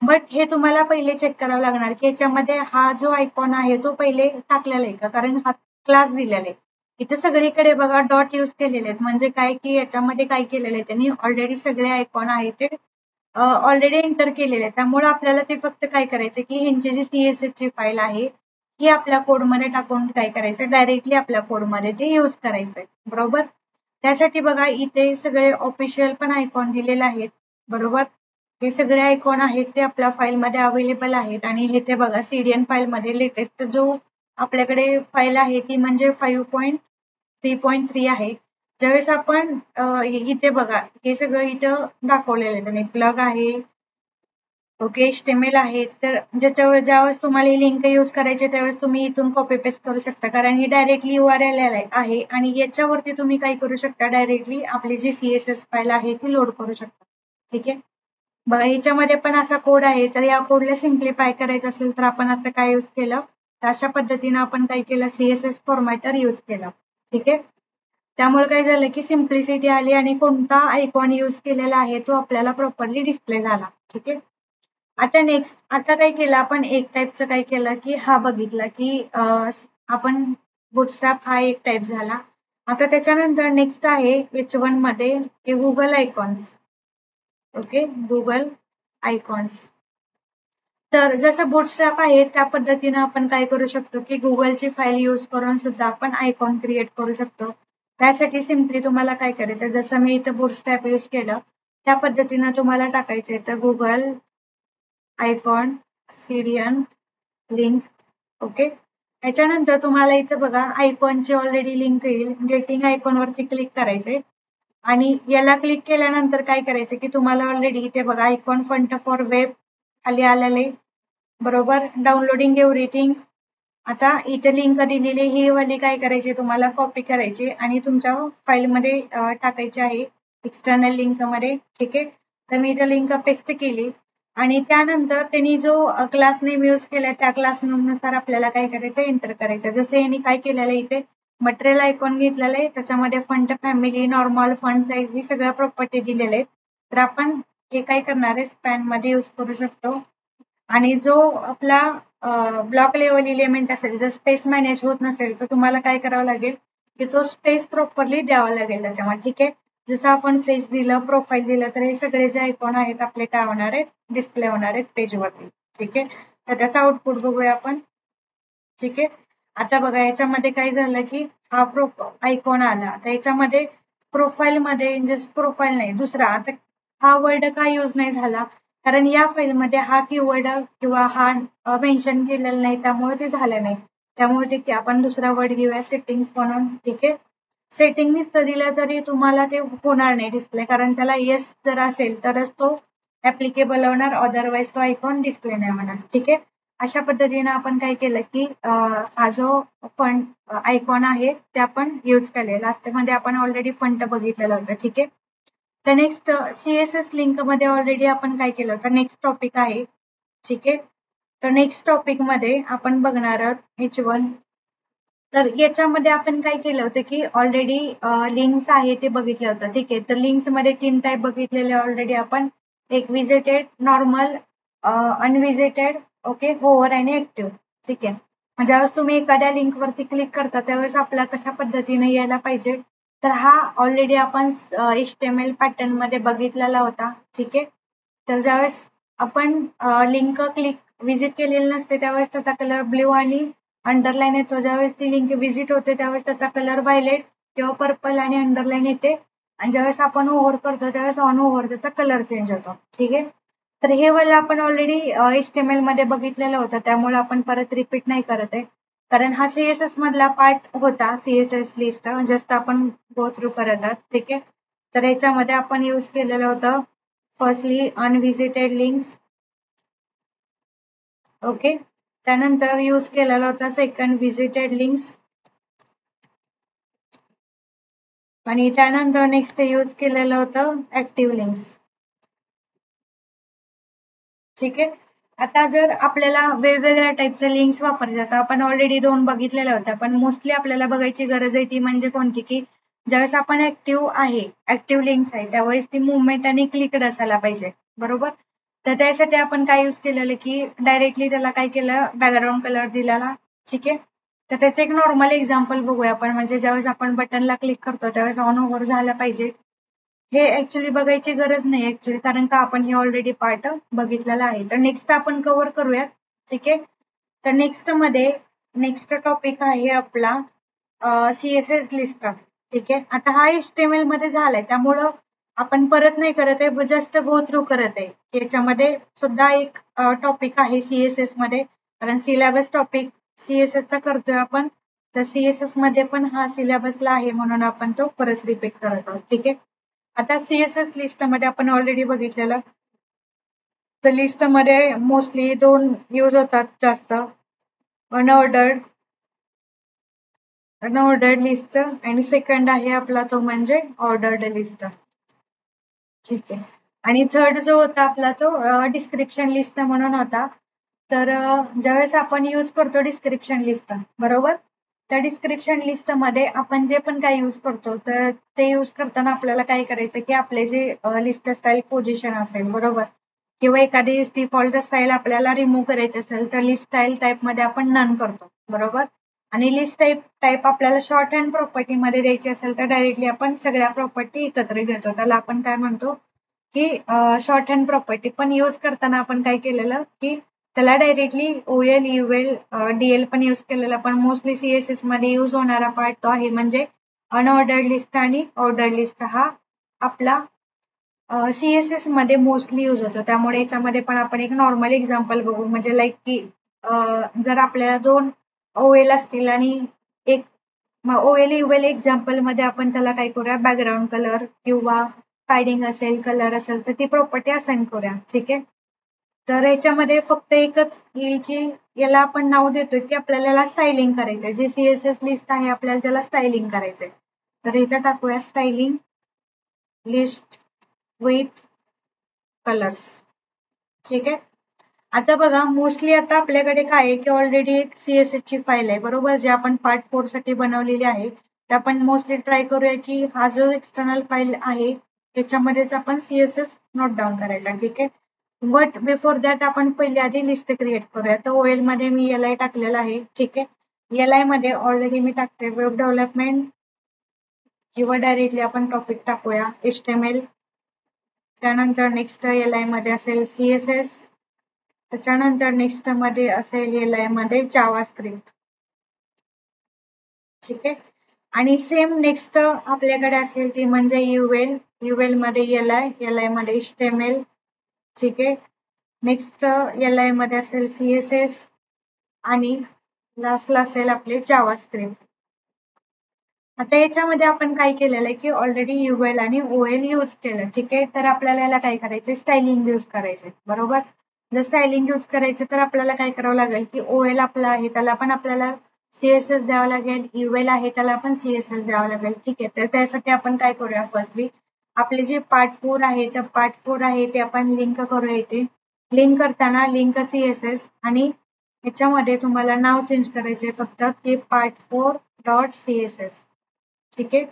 बट हे तुम्हाला पहिले चेक करावं लागणार की याच्यामध्ये हा जो आयकॉन आहे तो पहिले टाकलेला आहे का, कारण हा क्लास दिलेला आहे. इथे सगळीकडे बघा डॉट यूज केलेले आहेत, म्हणजे काय की याच्यामध्ये काय केलेलं आहे त्यांनी ऑलरेडी सगळे आयकॉन आहे ते ऑलरेडी एंटर केलेले आहे. त्यामुळे आपल्याला ते फक्त काय करायचं की ह्यांची जी CSS ची फाईल आहे ही आपल्या कोडमध्ये टाकून काय करायचं, डायरेक्टली आपल्या कोडमध्ये ते यूज करायचंय. बरोबर. त्यासाठी बघा इथे सगळे ऑफिशियल पण आयकॉन दिलेले आहेत. बरोबर. हे सगळे आयकॉन आहेत ते आपल्या फाईलमध्ये अवेलेबल आहेत. आणि हे ते बघा CDN फाईलमध्ये लेटेस्ट जो आपल्याकडे फाईल आहे ती म्हणजे 5.3.3 आहे. ज्यावेळेस आपण इथे बघा हे सगळं इथं दाखवलेलं आहे त्यांनी, प्लग आहे, ओके, HTML आहे. तर ज्यावेळेस तुम्हाला ही लिंक यूज करायची त्यावेळेस तुम्ही इथून कॉपी पेस्ट करू शकता, कारण ही डायरेक्टली URL आहे आणि याच्यावरती तुम्ही काय करू शकता, डायरेक्टली आपली जी CSS फाईल आहे ती लोड करू शकता. ठीक आहे. बघा याच्यामध्ये पण असा कोड आहे, तर या कोडला सिम्प्लिफाय करायचं असेल तर आपण आता काय यूज केलं, तर अशा पद्धतीने आपण काय केलं, CSS फॉर्मॅटर यूज केला. ठीक आहे. त्यामुळे काय झालं की सिम्प्लिसिटी आली आणि कोणता आयकॉन यूज केलेला आहे तो आपल्याला प्रॉपरली डिस्प्ले झाला. ठीक आहे. आता काय केलं आपण, एक टाईपचं काय केलं की हा बघितला की आपण बुटस्ट्रॅप हा एक टाईप झाला. आता त्याच्यानंतर नेक्स्ट आहे H1 मध्ये की Google icons. Okay, Google icons. तर जसं बुटस्ट्रॅप आहे त्या पद्धतीनं आपण काय करू शकतो की गुगलची फाईल यूज करून सुद्धा आपण आयकॉन क्रिएट करू शकतो. त्यासाठी सिम्पली तुम्हाला काय करायचं, जसं मी इथं बुटस्ट्रॅप यूज केलं त्या पद्धतीनं तुम्हाला टाकायचं तर Google icon CDN link. Okay. त्याच्यानंतर तुम्हाला इथं बघा आयकॉनची ऑलरेडी लिंक येईल, गेटिंग आयकॉन वरती क्लिक करायचे आणि याला क्लिक केल्यानंतर काय करायचं की तुम्हाला ऑलरेडी इथे बघा आयकॉन फंट फॉर वेब खाली आलेले. बरोबर. Downloading everything. आता इथे लिंक दिलेली ही वाली काय करायची, तुम्हाला कॉपी करायची आणि तुमच्या फाईलमध्ये टाकायची आहे एक्सटर्नल लिंकमध्ये. ठीक आहे. तर मी इथे लिंक पेस्ट केली आणि त्यानंतर त्यांनी जो क्लास नेम यूज केलाय त्या क्लास नेम नुसार आपल्याला काय करायचं, एंटर करायचं. जसं यांनी काय केलेलं आहे इथे मटेरियल आयकॉन घेतलेलं आहे, त्याच्यामध्ये font family, normal, font size ही सगळ्या प्रॉपर्टी दिलेल्या आहेत. तर आपण हे काय करणार आहे स्पॅन मध्ये यूज करू शकतो. आणि जो आपला ब्लॉक लेवल इलिमेंट असेल, जर स्पेस मॅनेज होत नसेल तर तुम्हाला काय करावं लागेल की तो स्पेस प्रॉपरली द्यावा लागेल त्याच्यामध्ये. ठीक आहे. जसं आपण फेस दिलं, प्रोफाईल दिलं, तर हे सगळे जे आयकॉन आहेत आपले काय होणार आहेत, डिस्प्ले होणार आहेत पेजवरती. ठीक आहे. तर त्याचा आउटपुट बघूया आपण. ठीक आहे. आता बघा याच्यामध्ये काय झालं की हा आयकॉन आला, तर याच्यामध्ये प्रोफाईल मध्ये जस्ट प्रोफाईल नाही दुसरा, आता हा वर्ड का यूज नाही झाला, कारण या फाईलमध्ये हा कीवर्ड किंवा हा मेन्शन केलेला नाही, त्यामुळे ते झालं नाही. त्यामुळे ठीक आहे आपण दुसरा वर्ड घेऊया सेटिंग्स म्हणून. ठीक आहे. सेटिंग नुसतं दिलं तरी तुम्हाला ते होणार नाही डिस्प्ले, कारण त्याला येस जर असेल तरच तो ऍप्लिकेबल होणार, अदरवाईज तो आयकॉन डिस्प्ले नाही होणार. ठीक आहे. अशा पद्धतीने आपण काय केलं की हा जो फंट आयकॉन आहे ते आपण यूज केले. लास्ट मध्ये आपण ऑलरेडी फंट बघितलेलं होतं. ठीक आहे. तर नेक्स्ट CSS लिंक मध्ये ऑलरेडी आपण काय केलं होतं, नेक्स्ट टॉपिक आहे. ठीक आहे. तर नेक्स्ट टॉपिक मध्ये आपण बघणार आहोत H1. तर याच्यामध्ये आपण काय केलं होतं की ऑलरेडी लिंक्स आहे ते बघितलं होतं. ठीक आहे. तर लिंक्स मध्ये 3 टाईप बघितलेले ऑलरेडी आपण, एक visited, normal, unvisited, okay, hover आणि ऍक्टिव्ह. ठीक आहे. ज्यावेळेस तुम्ही एखाद्या लिंक वरती क्लिक करता त्यावेळेस आपला कशा पद्धतीने यायला पाहिजे, तर हा ऑलरेडी आपण HTML पॅटर्न मध्ये बघितलेला होता. ठीक आहे. तर ज्यावेळेस आपण लिंक क्लिक विजिट केलेली नसते त्यावेळेस त्याचा कलर ब्ल्यू आणि अंडरलाईन येतो. ज्यावेळेस ती लिंक विजिट होते त्यावेळेस त्याचा कलर व्हायलेट किंवा पर्पल आणि अंडरलाईन येते. आणि ज्यावेळेस आपण ओव्हर करतो त्यावेळेस ऑन ओव्हर त्याचा कलर चेंज होतो. ठीक आहे. तर हे वाला आपण ऑलरेडी HTML मध्ये बघितलेलं होतं, त्यामुळे आपण परत रिपीट नाही करत आहे, कारण हा CSS मधला पार्ट होता. CSS लिस्ट जस्ट आपण गो थ्रू करत आहात. ठीक आहे. तर याच्यामध्ये आपण यूज केलेलं होतं फर्स्टली अनविजिटेड लिंक्स. ओके. त्यानंतर यूज केलेला होता सेकंड विजिटेड लिंक्स. आणि त्यानंतर नेक्स्ट यूज केलेलं होतं ऍक्टिव्ह लिंक्स. ठीक आहे. आता जर आपल्याला वेगवेगळ्या टाईपच्या लिंक्स वापरायच्या, तर आपण ऑलरेडी 2 बघितलेल्या होत्या, पण मोस्टली आपल्याला बघायची गरज आहे ती म्हणजे कोणती, की ज्यावेळेस आपण ऍक्टिव्ह लिंक्स आहे त्यावेळेस ती मुवमेंट आणि क्लिक्ड असायला पाहिजे, बरोबर. तर त्यासाठी आपण काय यूज केलेलं, की डायरेक्टली त्याला काय केलं, बॅकग्राऊंड कलर दिलेला. ठीक आहे. तर त्याचं एक नॉर्मल एक्झाम्पल बघूया आपण, म्हणजे ज्यावेळेस आपण बटनला क्लिक करतो त्यावेळेस ऑन ओव्हर झालं पाहिजे. हे ऍक्च्युली बघायची गरज नाही ऍक्च्युली, कारण का आपण हे ऑलरेडी पार्ट बघितलेला आहे. तर नेक्स्ट आपण कव्हर करूयात. ठीक आहे. तर नेक्स्ट टॉपिक आहे आपला CSS लिस्ट. ठीक आहे. आता हा HTML मध्ये झालाय त्यामुळं आपण परत नाही करत आहे, जस्ट गो थ्रू करत आहे. याच्यामध्ये सुद्धा एक टॉपिक आहे CSS मध्ये, कारण सिलेबस टॉपिक CSS चा करतोय आपण. तर CSS मध्ये पण हा सिलेबसला आहे म्हणून आपण तो परत रिपीट करत आहोत. ठीक आहे. आता CSS लिस्ट मध्ये आपण ऑलरेडी बघितलेलं. तर लिस्ट मध्ये मोस्टली 2 यूज होतात जास्त, अनऑर्डर्ड लिस्ट आणि सेकंड आहे आपला तो म्हणजे ऑर्डर्ड लिस्ट. ठीक आहे. आणि थर्ड जो होता आपला तो डिस्क्रिप्शन लिस्ट म्हणून होता. तर ज्यावेळेस आपण यूज करतो डिस्क्रिप्शन लिस्ट, बरोबर, त्या डिस्क्रिप्शन लिस्ट मध्ये आपण जे पण काही यूज करतो तर ते यूज करताना आपल्याला काय करायचं, की आपले जे लिस्ट स्टाईल पोझिशन असेल, बरोबर, किंवा एखादी डिफॉल्ट स्टाईल आपल्याला रिमूव्ह करायची असेल तर लिस्ट स्टाईल टाईप मध्ये आपण नन करतो, बरोबर. आणि लिस्ट टाईप आपल्याला शॉर्ट हँड प्रॉपर्टी मध्ये द्यायची असेल तर डायरेक्टली आपण सगळ्या प्रॉपर्टी एकत्र घेतो, त्याला आपण काय म्हणतो, की शॉर्ट हँड प्रॉपर्टी. पण यूज करताना आपण काय केलेलं, की त्याला डायरेक्टली OL, UL, DL पण यूज केलेला, पण मोस्टली CSS मध्ये यूज होणारा पार्ट तो आहे म्हणजे अनऑर्डर्ड लिस्ट आणि ऑर्डर्ड लिस्ट. हा आपला CSS मध्ये मोस्टली यूज होतो. त्यामुळे याच्यामध्ये पण आपण एक नॉर्मल एक्झाम्पल बघू, म्हणजे लाईक की जर आपल्याला 2 OL असतील आणि एक OL UL एक्झाम्पल मध्ये आपण त्याला काय करूया, बॅकग्राऊंड कलर किंवा पॅडिंग असेल, कलर असेल तर ती प्रॉपर्टी असाइन करूया. ठीक आहे. तर याच्यामध्ये फक्त एकच येईल, की याला आपण नाव देतोय, की आपल्याला याला स्टायलिंग करायचंय. जे CSS लिस्ट आहे आपल्याला त्याला स्टायलिंग करायचंय. तर इथं टाकूया स्टायलिंग लिस्ट विथ कलर्स. ठीक आहे. आता बघा, मोस्टली आता आपल्याकडे काय आहे, की ऑलरेडी एक CSS ची फाईल आहे, बरोबर, जे आपण पार्ट 4 साठी बनवलेली आहे. तर आपण मोस्टली ट्राय करूया, की हा जो एक्सटर्नल फाईल आहे त्याच्यामध्येच आपण CSS नोट डाऊन करायचा. ठीक आहे. बट बिफोर दॅट आपण पहिले आधी लिस्ट क्रिएट करूया. तर OL मध्ये मी LI टाकलेला आहे. ठीक आहे. LI मध्ये ऑलरेडी मी टाकते वेब डेव्हलपमेंट, किंवा डायरेक्टली आपण टॉपिक टाकूया HTML. त्यानंतर नेक्स्ट LI मध्ये असेल CSS. त्याच्यानंतर नेक्स्ट मध्ये असेल LI मध्ये जावास्क्रिप्ट. ठीक आहे. आणि सेम नेक्स्ट आपल्याकडे असेल ती म्हणजे UL मध्ये LI मध्ये HTML. ठीक आहे. नेक्स्ट LI मध्ये असेल CSS आणि लास्टला असेल आपले जावास्क्रिप्ट. आता याच्यामध्ये आपण काय केलेलं आहे, की ऑलरेडी UL आणि OL यूज केलं. ठीक आहे. तर आपल्याला याला काय करायचं, स्टायलिंग यूज करायचंय, बरोबर. जर स्टायलिंग यूज करायचं तर आपल्याला काय करावं लागेल, की OL आपला आहे त्याला पण आपल्याला CSS द्यावं लागेल, UL आहे त्याला पण CSS द्यावं लागेल. ठीक आहे. तर त्यासाठी आपण काय करूया, फर्स्टली आपले जे पार्ट 4 आहे तर पार्ट 4 आहे ते आपण लिंक करूया. इथे लिंक करताना लिंक CSS आणि याच्यामध्ये तुम्हाला नाव चेंज करायचे फक्त, की part4.css. ठीक आहे.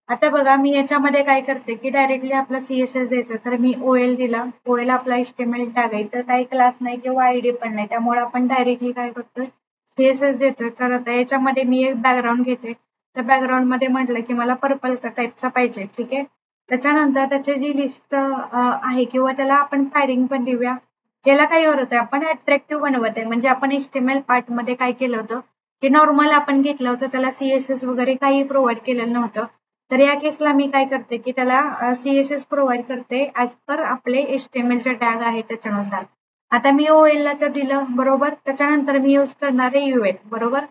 आता बघा, मी याच्यामध्ये काय करते, की डायरेक्टली आपला CSS द्यायचं, तर मी OL दिला. OL आपला HTML टॅग आहे, तर काही क्लास नाही किंवा ID पण नाही, त्यामुळे आपण डायरेक्टली काय करतोय, CSS देतोय. तर आता याच्यामध्ये मी एक बॅकग्राऊंड घेते. तर बॅकग्राऊंड मध्ये म्हटलं, की मला पर्पल टाईपचा पाहिजे. ठीक आहे. त्याच्यानंतर त्याची जी लिस्ट आहे किंवा त्याला आपण पॅडिंग पण देऊया. त्याला काय करत आहे, आपण अट्रॅक्टिव्ह बनवत आहे. म्हणजे आपण HTML पार्ट मध्ये काय केलं होतं, की नॉर्मल आपण घेतलं होतं, त्याला CSS वगैरे काही प्रोव्हाइड केलेलं नव्हतं. तर या केसला मी काय करते, की त्याला CSS प्रोव्हाइड करते ऍज पर आपले HTML चे टॅग आहे त्याच्यानुसार. आता मी OL ला तर दिलं, बरोबर. त्याच्यानंतर मी यूज करणार आहे UL, बरोबर.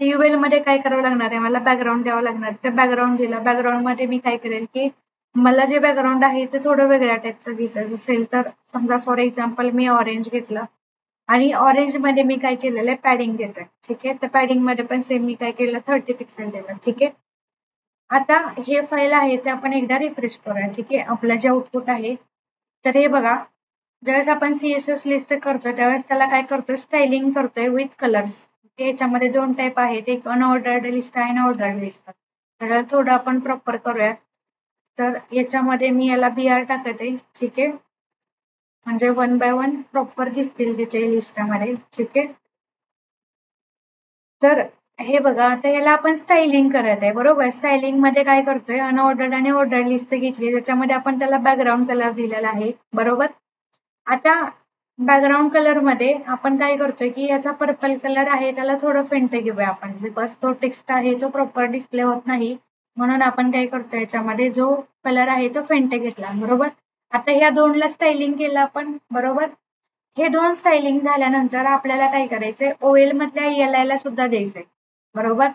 UL मध्ये काय करावं लागणार आहे, मला बॅकग्राऊंड द्यावं लागणार आहे. तर बॅकग्राऊंड दिलं. बॅकग्राऊंड मध्ये मी काय करेल, की मला जे बॅकग्राऊंड आहे ते थोडं वेगळ्या टाईपचं घ्यायचं असेल तर समजा फॉर एक्झाम्पल मी ऑरेंज घेतलं आणि ऑरेंज मध्ये मी काय केलेलं आहे, पॅडिंग घेतोय. ठीक आहे. तर पॅडिंग मध्ये पण सेम मी काय केलं, 30 पिक्सेल दिलं. ठीक आहे. आता हे फाईल आहे ते आपण एकदा रिफ्रेश करूया. ठीक आहे, आपलं जे आउटपुट आहे तर हे बघा, ज्यावेळेस आपण CSS लिस्ट करतोय त्यावेळेस त्याला काय करतोय, स्टायलिंग करतोय विथ कलर्स. याच्यामध्ये दोन टाईप आहेत, एक अनऑर्डर्ड लिस्ट आहे आणि ऑर्डर्ड लिस्ट. तर थोडं आपण प्रॉपर करूया. तर याच्यामध्ये मी याला BR टाकते. ठीक आहे, म्हणजे 1 बाय 1 प्रॉपर दिसतील तिथे लिस्टमध्ये. ठीक आहे, तर हे बघा, आता याला आपण स्टायलिंग करत आहे बरोबर. स्टायलिंग मध्ये काय करतोय, अनऑर्डर्ड आणि ऑर्डर्ड लिस्ट घेतली, त्याच्यामध्ये आपण त्याला बॅकग्राऊंड कलर दिलेला आहे बरोबर. आता बॅकग्राऊंड कलर मध्ये आपण काय करतोय की याचा पर्पल कलर आहे त्याला थोडं फेंट घेऊया आपण, बिकॉज तो टेक्स्ट आहे तो प्रॉपर डिस्प्ले होत नाही, म्हणून आपण काय करतोय याच्यामध्ये जो कलर आहे तो फेंट घेतला बरोबर. आता ह्या दोनला स्टायलिंग केलं आपण बरोबर. हे दोन स्टायलिंग झाल्यानंतर आपल्याला काय करायचंय, OL मधल्या ELI ला सुद्धा द्यायचंय बरोबर.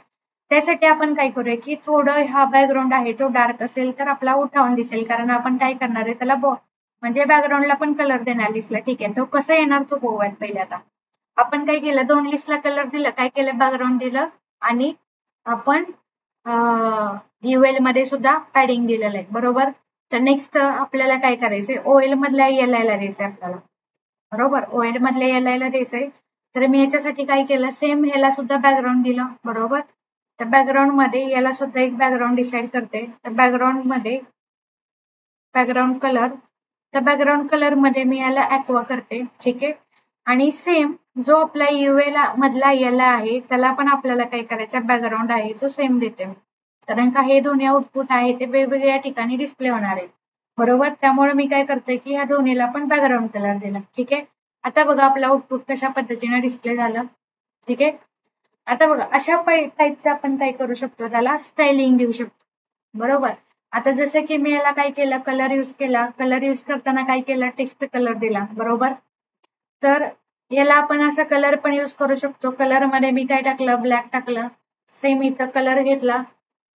त्यासाठी आपण काय करूया की थोडं हा बॅकग्राऊंड आहे तो डार्क असेल तर आपला उठावून दिसेल, कारण आपण काय करणार आहे त्याला म्हणजे बॅकग्राऊंडला पण कलर देणार लिस्टला. ठीक आहे, तो कसं येणार तो बघूयात पहिले. आता आपण काय केलं, दोन लिस्टला कलर दिलं, काय केलं, बॅकग्राऊंड दिलं आणि आपण UL मध्ये सुद्धा पॅडिंग दिलेलं आहे बरोबर. तर नेक्स्ट आपल्याला काय करायचंय, OL मधल्या ELI ला द्यायचंय आपल्याला बरोबर. OL मधल्या ELI ला द्यायचंय. तर मी याच्यासाठी काय केलं, सेम ह्याला सुद्धा बॅकग्राऊंड दिलं बरोबर. तर बॅकग्राऊंड मध्ये याला सुद्धा एक बॅकग्राऊंड डिसाईड करते. तर बॅकग्राऊंड मध्ये बॅकग्राऊंड कलर, तर बॅकग्राऊंड कलर मध्ये मी याला ॲक्वा करते. ठीक आहे, आणि सेम जो आपला UL मधला ELI आहे त्याला पण आपल्याला काय करायचं, बॅकग्राऊंड आहे तो सेम देते मी, कारण का हे दोन्ही आउटपुट आहे ते वेगवेगळ्या ठिकाणी डिस्प्ले होणार आहे बरोबर. त्यामुळे मी काय करते की या दोन्हीला पण बॅकग्राऊंड कलर दिला. ठीक आहे, आता बघा आपला आउटपुट कशा पद्धतीने डिस्प्ले झालं. ठीक आहे, आता बघा अशा टाईपचं आपण काय करू शकतो, त्याला स्टायलिंग देऊ शकतो बरोबर. आता जसं की मी याला काय केलं, कलर यूज केला, कलर यूज करताना काय केलं, टेक्स्ट कलर दिला बरोबर. तर याला आपण असा कलर पण यूज करू शकतो. कलर मध्ये मी काय टाकलं, ब्लॅक टाकलं. सेम इथं कलर घेतला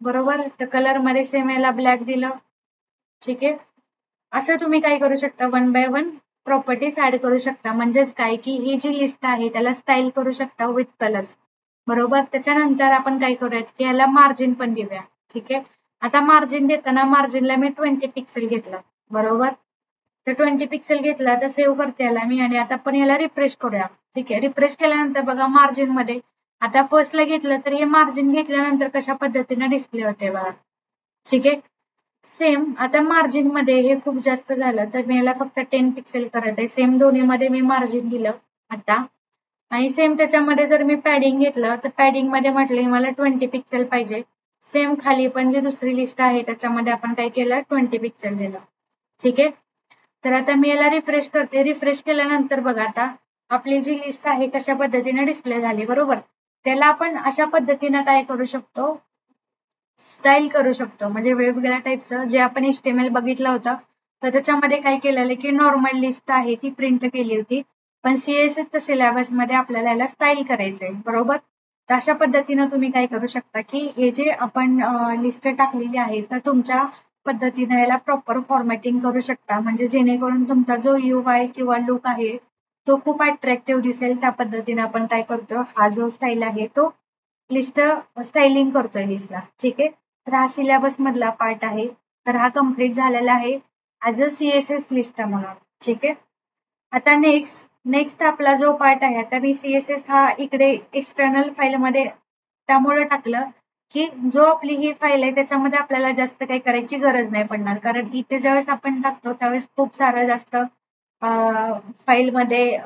बरोबर, तर कलर मध्ये सेम याला ब्लॅक दिलं. ठीक आहे, असं तुम्ही काय करू शकता, 1 बाय 1 प्रॉपर्टीज ऍड करू शकता. म्हणजेच काय की ही जी लिस्ट आहे त्याला स्टाईल करू शकता विथ कलर्स बरोबर. त्याच्यानंतर आपण काय करूयात की याला मार्जिन पण देऊया. ठीक आहे, आता मार्जिन देताना मार्जिनला मी 20 पिक्सेल घेतलं बरोबर. तर 20 पिक्सेल घेतला तर सेव्ह करते याला मी, आणि आता आपण याला रिफ्रेश करूया. ठीक आहे, रिफ्रेश केल्यानंतर बघा मार्जिन मध्ये आता फर्स्टला घेतलं तर हे मार्जिन घेतल्यानंतर कशा पद्धतीने डिस्प्ले होते बघा. ठीक आहे, सेम आता मार्जिन मध्ये हे खूप जास्त झालं तर मी याला फक्त 10 पिक्सेल करत आहे. सेम दोन्ही मध्ये मी मार्जिन दिलं आता, आणि सेम त्याच्यामध्ये जर मी पॅडिंग घेतलं तर पॅडिंग मध्ये म्हटलं मला 20 पिक्सेल पाहिजे. सेम खाली पण जी दुसरी लिस्ट आहे त्याच्यामध्ये आपण काय केलं, 20 पिक्सेल दिलं. ठीक आहे, तर आता मी याला रिफ्रेश करते. रिफ्रेश केल्यानंतर बघा आता आपली जी लिस्ट आहे कशा पद्धतीने डिस्प्ले झाली बरोबर. त्याला आपण अशा पद्धतीने काय करू शकतो, स्टाईल करू शकतो. म्हणजे वेगवेगळ्या टाईपचं जे आपण HTML बघितलं होतं तर त्याच्यामध्ये काय केलेलं की नॉर्मल लिस्ट आहे ती प्रिंट केली होती, पण CSS सिलेबस मध्ये आपल्याला याला स्टाईल करायचंय बरोबर. तर अशा पद्धतीनं तुम्ही काय करू शकता की हे जे आपण लिस्ट टाकलेली आहे तर तुमच्या पद्धतीने याला प्रॉपर फॉर्मॅटिंग करू शकता, म्हणजे जेणेकरून तुमचा जो UI किंवा लुक आहे तो खूप अट्रॅक्टिव्ह दिसेल. त्या पद्धतीने आपण काय करतो, हा जो स्टाईल आहे तो लिस्ट स्टायलिंग करतोय लिस्टला. ठीक आहे, तर हा सिलेबस मधला पार्ट आहे. तर हा कम्प्लीट झालेला आहे ऍज अ CSS लिस्ट म्हणून. ठीक आहे, आता नेक्स्ट आपला जो पार्ट आहे, आता मी CSS हा इकडे एक्सटर्नल फाईल मध्ये त्यामुळे टाकलं की जो आपली ही फाईल आहे त्याच्यामध्ये आपल्याला जास्त काही करायची गरज नाही पडणार, कारण इथे ज्यावेळेस आपण टाकतो त्यावेळेस खूप सारं जास्त फाईल मध्ये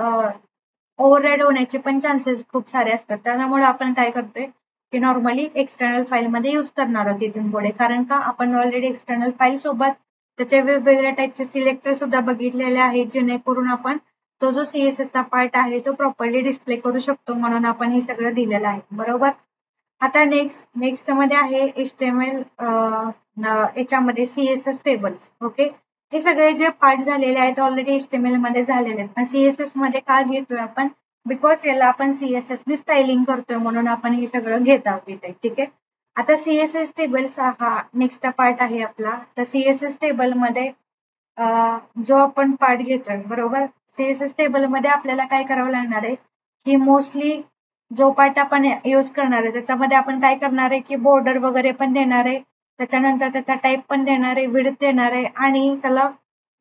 ओव्हरराईड होण्याचे पण चान्सेस खूप सारे असतात. त्यामुळे आपण काय करतोय की नॉर्मली एक्सटर्नल फाईल मध्ये यूज करणार आहोत इथून पुढे, कारण का आपण ऑलरेडी एक्सटर्नल फाईल सोबत त्याचे वेगवेगळ्या टाईपचे सिलेक्टर सुद्धा बघितलेले आहेत, जेणेकरून आपण तो जो CSS चा पार्ट आहे तो प्रॉपरली डिस्प्ले करू शकतो, म्हणून आपण हे सगळं दिलेलं आहे बरोबर. आता नेक्स्ट मध्ये आहे HTML याच्यामध्ये CSS टेबल्स. ओके, हे सगळे जे पार्ट झालेले आहेत ऑलरेडी HTML मध्ये झालेले आहेत, पण CSS मध्ये का घेतोय आपण, बिकॉज याला आपण CSS ने स्टायलिंग करतोय म्हणून आपण हे सगळं घेत आहोत इथे. ठीक आहे, आता CSS टेबलचा हा नेक्स्ट पार्ट आहे आपला. तर CSS टेबल मध्ये जो आपण पार्ट घेतोय बरोबर, CSS टेबल मध्ये आपल्याला काय करावं लागणार आहे की मोस्टली जो पार्ट आपण यूज करणार आहे त्याच्यामध्ये आपण काय करणार आहे की बॉर्डर वगैरे पण देणार आहे, त्याच्यानंतर त्याचा टाईप पण देणार आहे, विड्थ देणार आहे आणि त्याला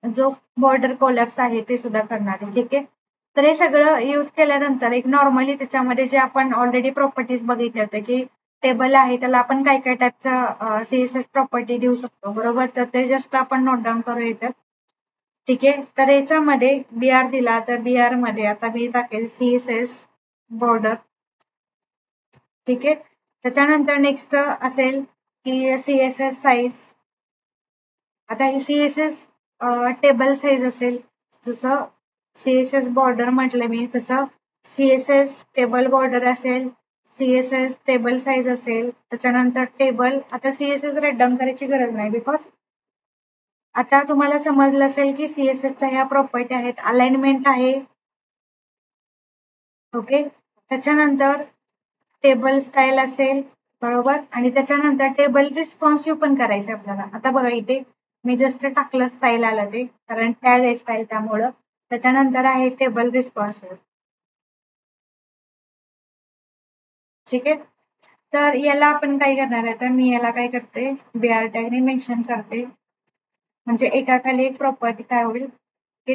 जो बॉर्डर कोलॅप्स आहे ते सुद्धा करणार आहे. ठीक आहे. तर हे सगळं यूज केल्यानंतर एक नॉर्मली त्याच्यामध्ये जे आपण ऑलरेडी प्रॉपर्टीज बघितले होते की टेबल आहे त्याला आपण काय काय टाईपचा CSS प्रॉपर्टी देऊ शकतो, बरोबर. तर ते जस्ट आपण नोट डाऊन करू इथं. ठीक आहे. तर याच्यामध्ये BR दिला तर BR मध्ये आता मी टाकेल CSS बॉर्डर. ठीक आहे. त्याच्यानंतर नेक्स्ट असेल की CSS साईज. आता ही CSS टेबल साईज असेल, जसं CSS बॉर्डर म्हटलं मी तसं CSS टेबल बॉर्डर असेल, CSS टेबल साईज असेल. त्याच्यानंतर टेबल, आता CSS राईट डाऊन करायची गरज नाही बिकॉज आता तुम्हाला समजलं असेल की CSSच्या ह्या प्रॉपर्टी आहेत. अलाइनमेंट आहे, ओके. त्याच्यानंतर टेबल स्टाईल असेल, बरोबर. आणि त्याच्यानंतर टेबल रिस्पॉन्सिव्ह पण करायचं आपल्याला. आता बघा इथे मी जस्ट टाकलं स्टाईल आलं ते, कारण टॅग आहे स्टाईल त्यामुळं. त्याच्यानंतर आहे टेबल रिस्पॉन्सिव्ह. ठीक आहे. तर याला आपण काय करणार आहे, तर मी याला काय करते, BR टॅगने मेन्शन करते, म्हणजे एकाखाली एक प्रॉपर्टी काय होईल की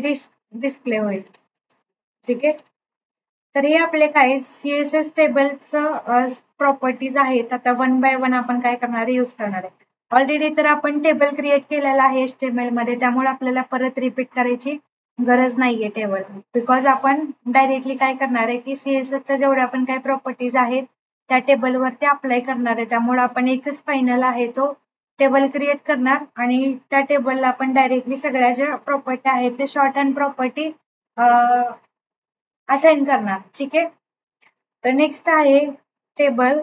डिस्प्ले होईल. ठीक आहे. तर हे आपले काय CSS टेबलचं प्रॉपर्टीज आहेत. आता वन बाय वन आपण काय करणार आहे, यूज करणार आहे. ऑलरेडी तर आपण टेबल क्रिएट केलेला आहे HTML मध्ये, त्यामुळे आपल्याला परत रिपीट करायची गरज नाहीये टेबल, बिकॉज आपण डायरेक्टली काय करणार आहे की CSSच्या जेवढ्या आपण काय प्रॉपर्टीज आहेत त्या टेबलवरती अप्लाय करणार आहे. त्यामुळे आपण एकच फायनल आहे तो टेबल क्रिएट करणार आणि त्या टेबलला आपण डायरेक्टली सगळ्या ज्या प्रॉपर्टी आहेत ते शॉर्ट हँड प्रॉपर्टी असाइन करणार. ठीक आहे. तर नेक्स्ट आहे टेबल.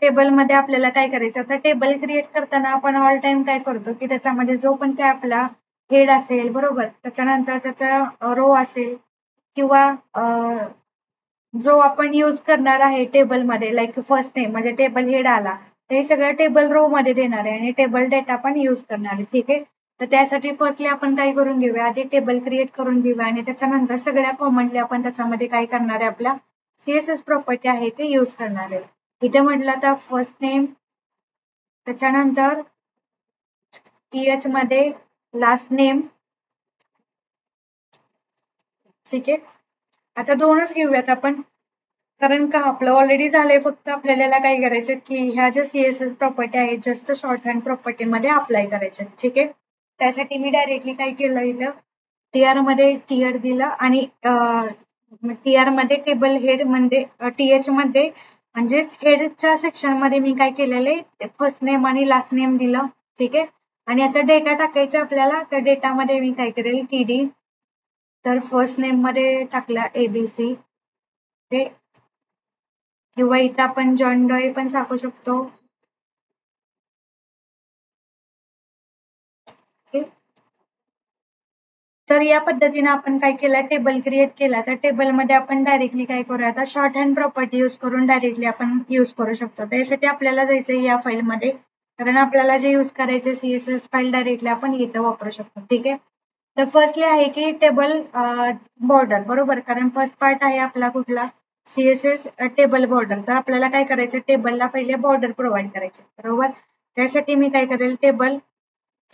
टेबलमध्ये आपल्याला काय करायचं, आता टेबल क्रिएट करताना आपण ऑल टाइम काय करतो की त्याच्यामध्ये जो पण काय आपला हेड असेल, बरोबर, त्याच्यानंतर त्याचा रो असेल किंवा जो आपण यूज करणार आहे टेबलमध्ये, लाईक फर्स्ट नेम म्हणजे टेबल हेड आला, ते सगळं टेबल रो मध्ये देणार आहे आणि टेबल डेटा पण यूज करणार आहे. ठीक आहे. तर त्यासाठी फर्स्टली आपण काय करून घेऊया, आधी टेबल क्रिएट करून घेऊया आणि त्याच्यानंतर सगळ्या कॉमनली आपण त्याच्यामध्ये काय करणार आहे, आपल्या CSS प्रॉपर्टी आहे ते यूज करणार आहे. इथे म्हटलं तर फर्स्ट नेम, त्याच्यानंतर TH मध्ये लास्ट नेम. ठीक आहे. आता दोनच घेऊयात आपण, कारण का आपलं ऑलरेडी झालंय, फक्त आपल्याला काय करायचं की ह्या ज्या CSS प्रॉपर्टी आहेत जस्ट शॉर्ट हँड प्रॉपर्टी मध्ये अप्लाय करायच्या. ठीक आहे. त्यासाठी मी डायरेक्टली काय केलं, इथं TR मध्ये TR दिलं आणि TR मध्ये टेबल हेड मध्ये TH मध्ये म्हणजेच हेडच्या सेक्शन मध्ये मी काय केलेलं आहे, फर्स्ट नेम आणि लास्ट नेम दिलं. ठीक आहे. आणि आता डेटा टाकायचा आपल्याला, तर डेटामध्ये मी काय करेल TD, तर फर्स्ट नेम मध्ये टाकला ABC, ते किंवा इथं आपण जॉन डॉय पण टाकू शकतो. तर या पद्धतीने आपण काय केलं, टेबल क्रिएट केला. तर टेबलमध्ये आपण डायरेक्टली काय करूया, आता शॉर्ट हँड प्रॉपर्टी यूज करून डायरेक्टली आपण यूज करू शकतो. त्यासाठी आपल्याला जायचं या फाईलमध्ये, कारण आपल्याला जे यूज करायचे CSS फाईल डायरेक्टली आपण इथं वापरू शकतो. ठीक आहे. तर फर्स्टली आहे की टेबल बॉर्डर, बरोबर, कारण फर्स्ट पार्ट आहे आपला कुठला, CSS टेबल बॉर्डर. तर आपल्याला काय करायचं, टेबलला पहिले बॉर्डर प्रोव्हाइड करायचे, बरोबर. त्यासाठी मी काय करेल, टेबल.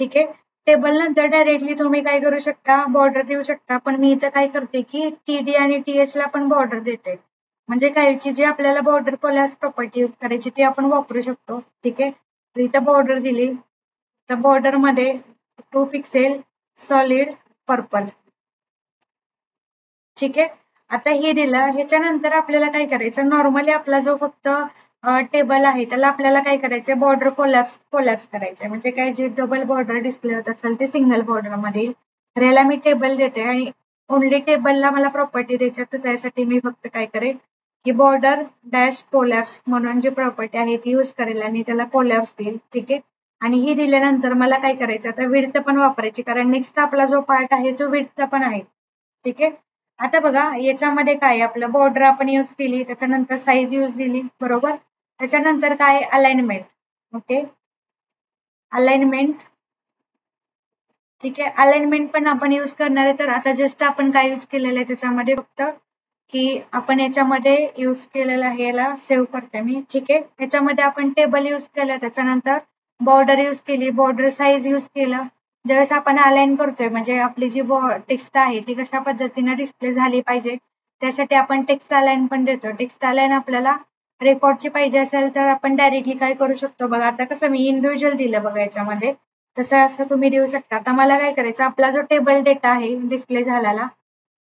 ठीक आहे. टेबल नंतर डायरेक्टली तुम्ही काय करू शकता, बॉर्डर देऊ शकता, पण मी इथं काय करते की TD आणि TH ला पण बॉर्डर देते, म्हणजे काय की जे आपल्याला बॉर्डर कोल्यास प्रॉपर्टी यूज करायची ते आपण वापरू शकतो. ठीक आहे. तर इथं बॉर्डर दिली, तर बॉर्डर मध्ये 2 पिक्सेल सॉलिड पर्पल. ठीक आहे. आता हे दिलं, ह्याच्यानंतर आपल्याला काय करायचं, नॉर्मली आपला जो फक्त टेबल आहे त्याला आपल्याला काय करायचं, बॉर्डर कोलॅप्स करायचे, म्हणजे काय जे डबल बॉर्डर डिस्प्ले होत असेल ते सिंगल बॉर्डर मध्ये येईल. तर याला मी टेबल देते आणि ओनली टेबलला मला प्रॉपर्टी द्यायच्या, तर त्यासाठी मी फक्त काय करेल की बॉर्डर डॅश कोलॅप्स म्हणून जी प्रॉपर्टी आहे ती यूज करेल आणि त्याला कोलॅप्स देईल. ठीक आहे. आणि ही दिल्यानंतर मला काय करायचं, आता विड्थ पण वापरायची, कारण नेक्स्ट आपला जो पार्ट आहे तो विड्थचा पण आहे. ठीक आहे. आता बघा याच्यामध्ये काय, आपलं बॉर्डर आपण यूज केली, त्याच्यानंतर साईज यूज दिली, बरोबर. त्याच्यानंतर काय, अलाइनमेंट. Okay, alignment. ठीक आहे. अलाइनमेंट पण आपण यूज करणार आहे. तर आता जस्ट आपण काय यूज केलेलं आहे त्याच्यामध्ये, फक्त की आपण याच्यामध्ये यूज केलेलं आहे, याला सेव्ह करते मी. ठीक आहे. याच्यामध्ये आपण टेबल यूज केलं, त्याच्यानंतर बॉर्डर यूज केली, बॉर्डर साईज यूज केलं. ज्यावेळेस आपण अलाइन करतोय म्हणजे आपली जी टेक्स्ट आहे ती कशा पद्धतीने डिस्प्ले झाली पाहिजे त्यासाठी आपण टेक्स्ट अलाइन पण देतो. टेक्स्ट अलाइन आपल्याला रेकॉर्डची पाहिजे असेल तर आपण डायरेक्टली काय करू शकतो बघा. आता कसं मी इंडिव्हिज्युअल दिलं बघा याच्यामध्ये, तसं असं तुम्ही देऊ शकता. आता मला काय करायचं, आपला जो टेबल डेटा आहे डिस्प्ले झालेला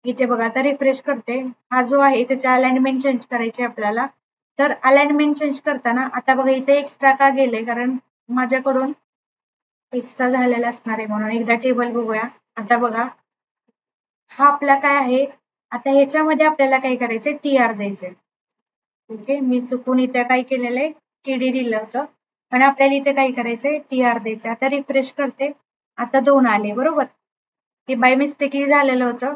इथे बघा, आता रिफ्रेश करते. हा जो आहे त्याच्या अलाइनमेंट चेंज करायची आपल्याला. तर अलाइनमेंट चेंज करताना आता बघा इथे एक्स्ट्रा का गेले, कारण माझ्याकडून एक्स्ट्रा झालेला असणार आहे म्हणून. एकदा टेबल बघूया. आता बघा हा आपला काय आहे, आता ह्याच्यामध्ये आपल्याला काय करायचंय, TR द्यायचंय. ओके, मी चुकून इथे काय केलेलं आहे, TD दिलं होतं, पण आपल्याला इथे काय करायचंय, TR द्यायचं. आता रिफ्रेश करते. आता 2 आले बरोबर, ते बाय मिस्टेकली झालेलं होतं.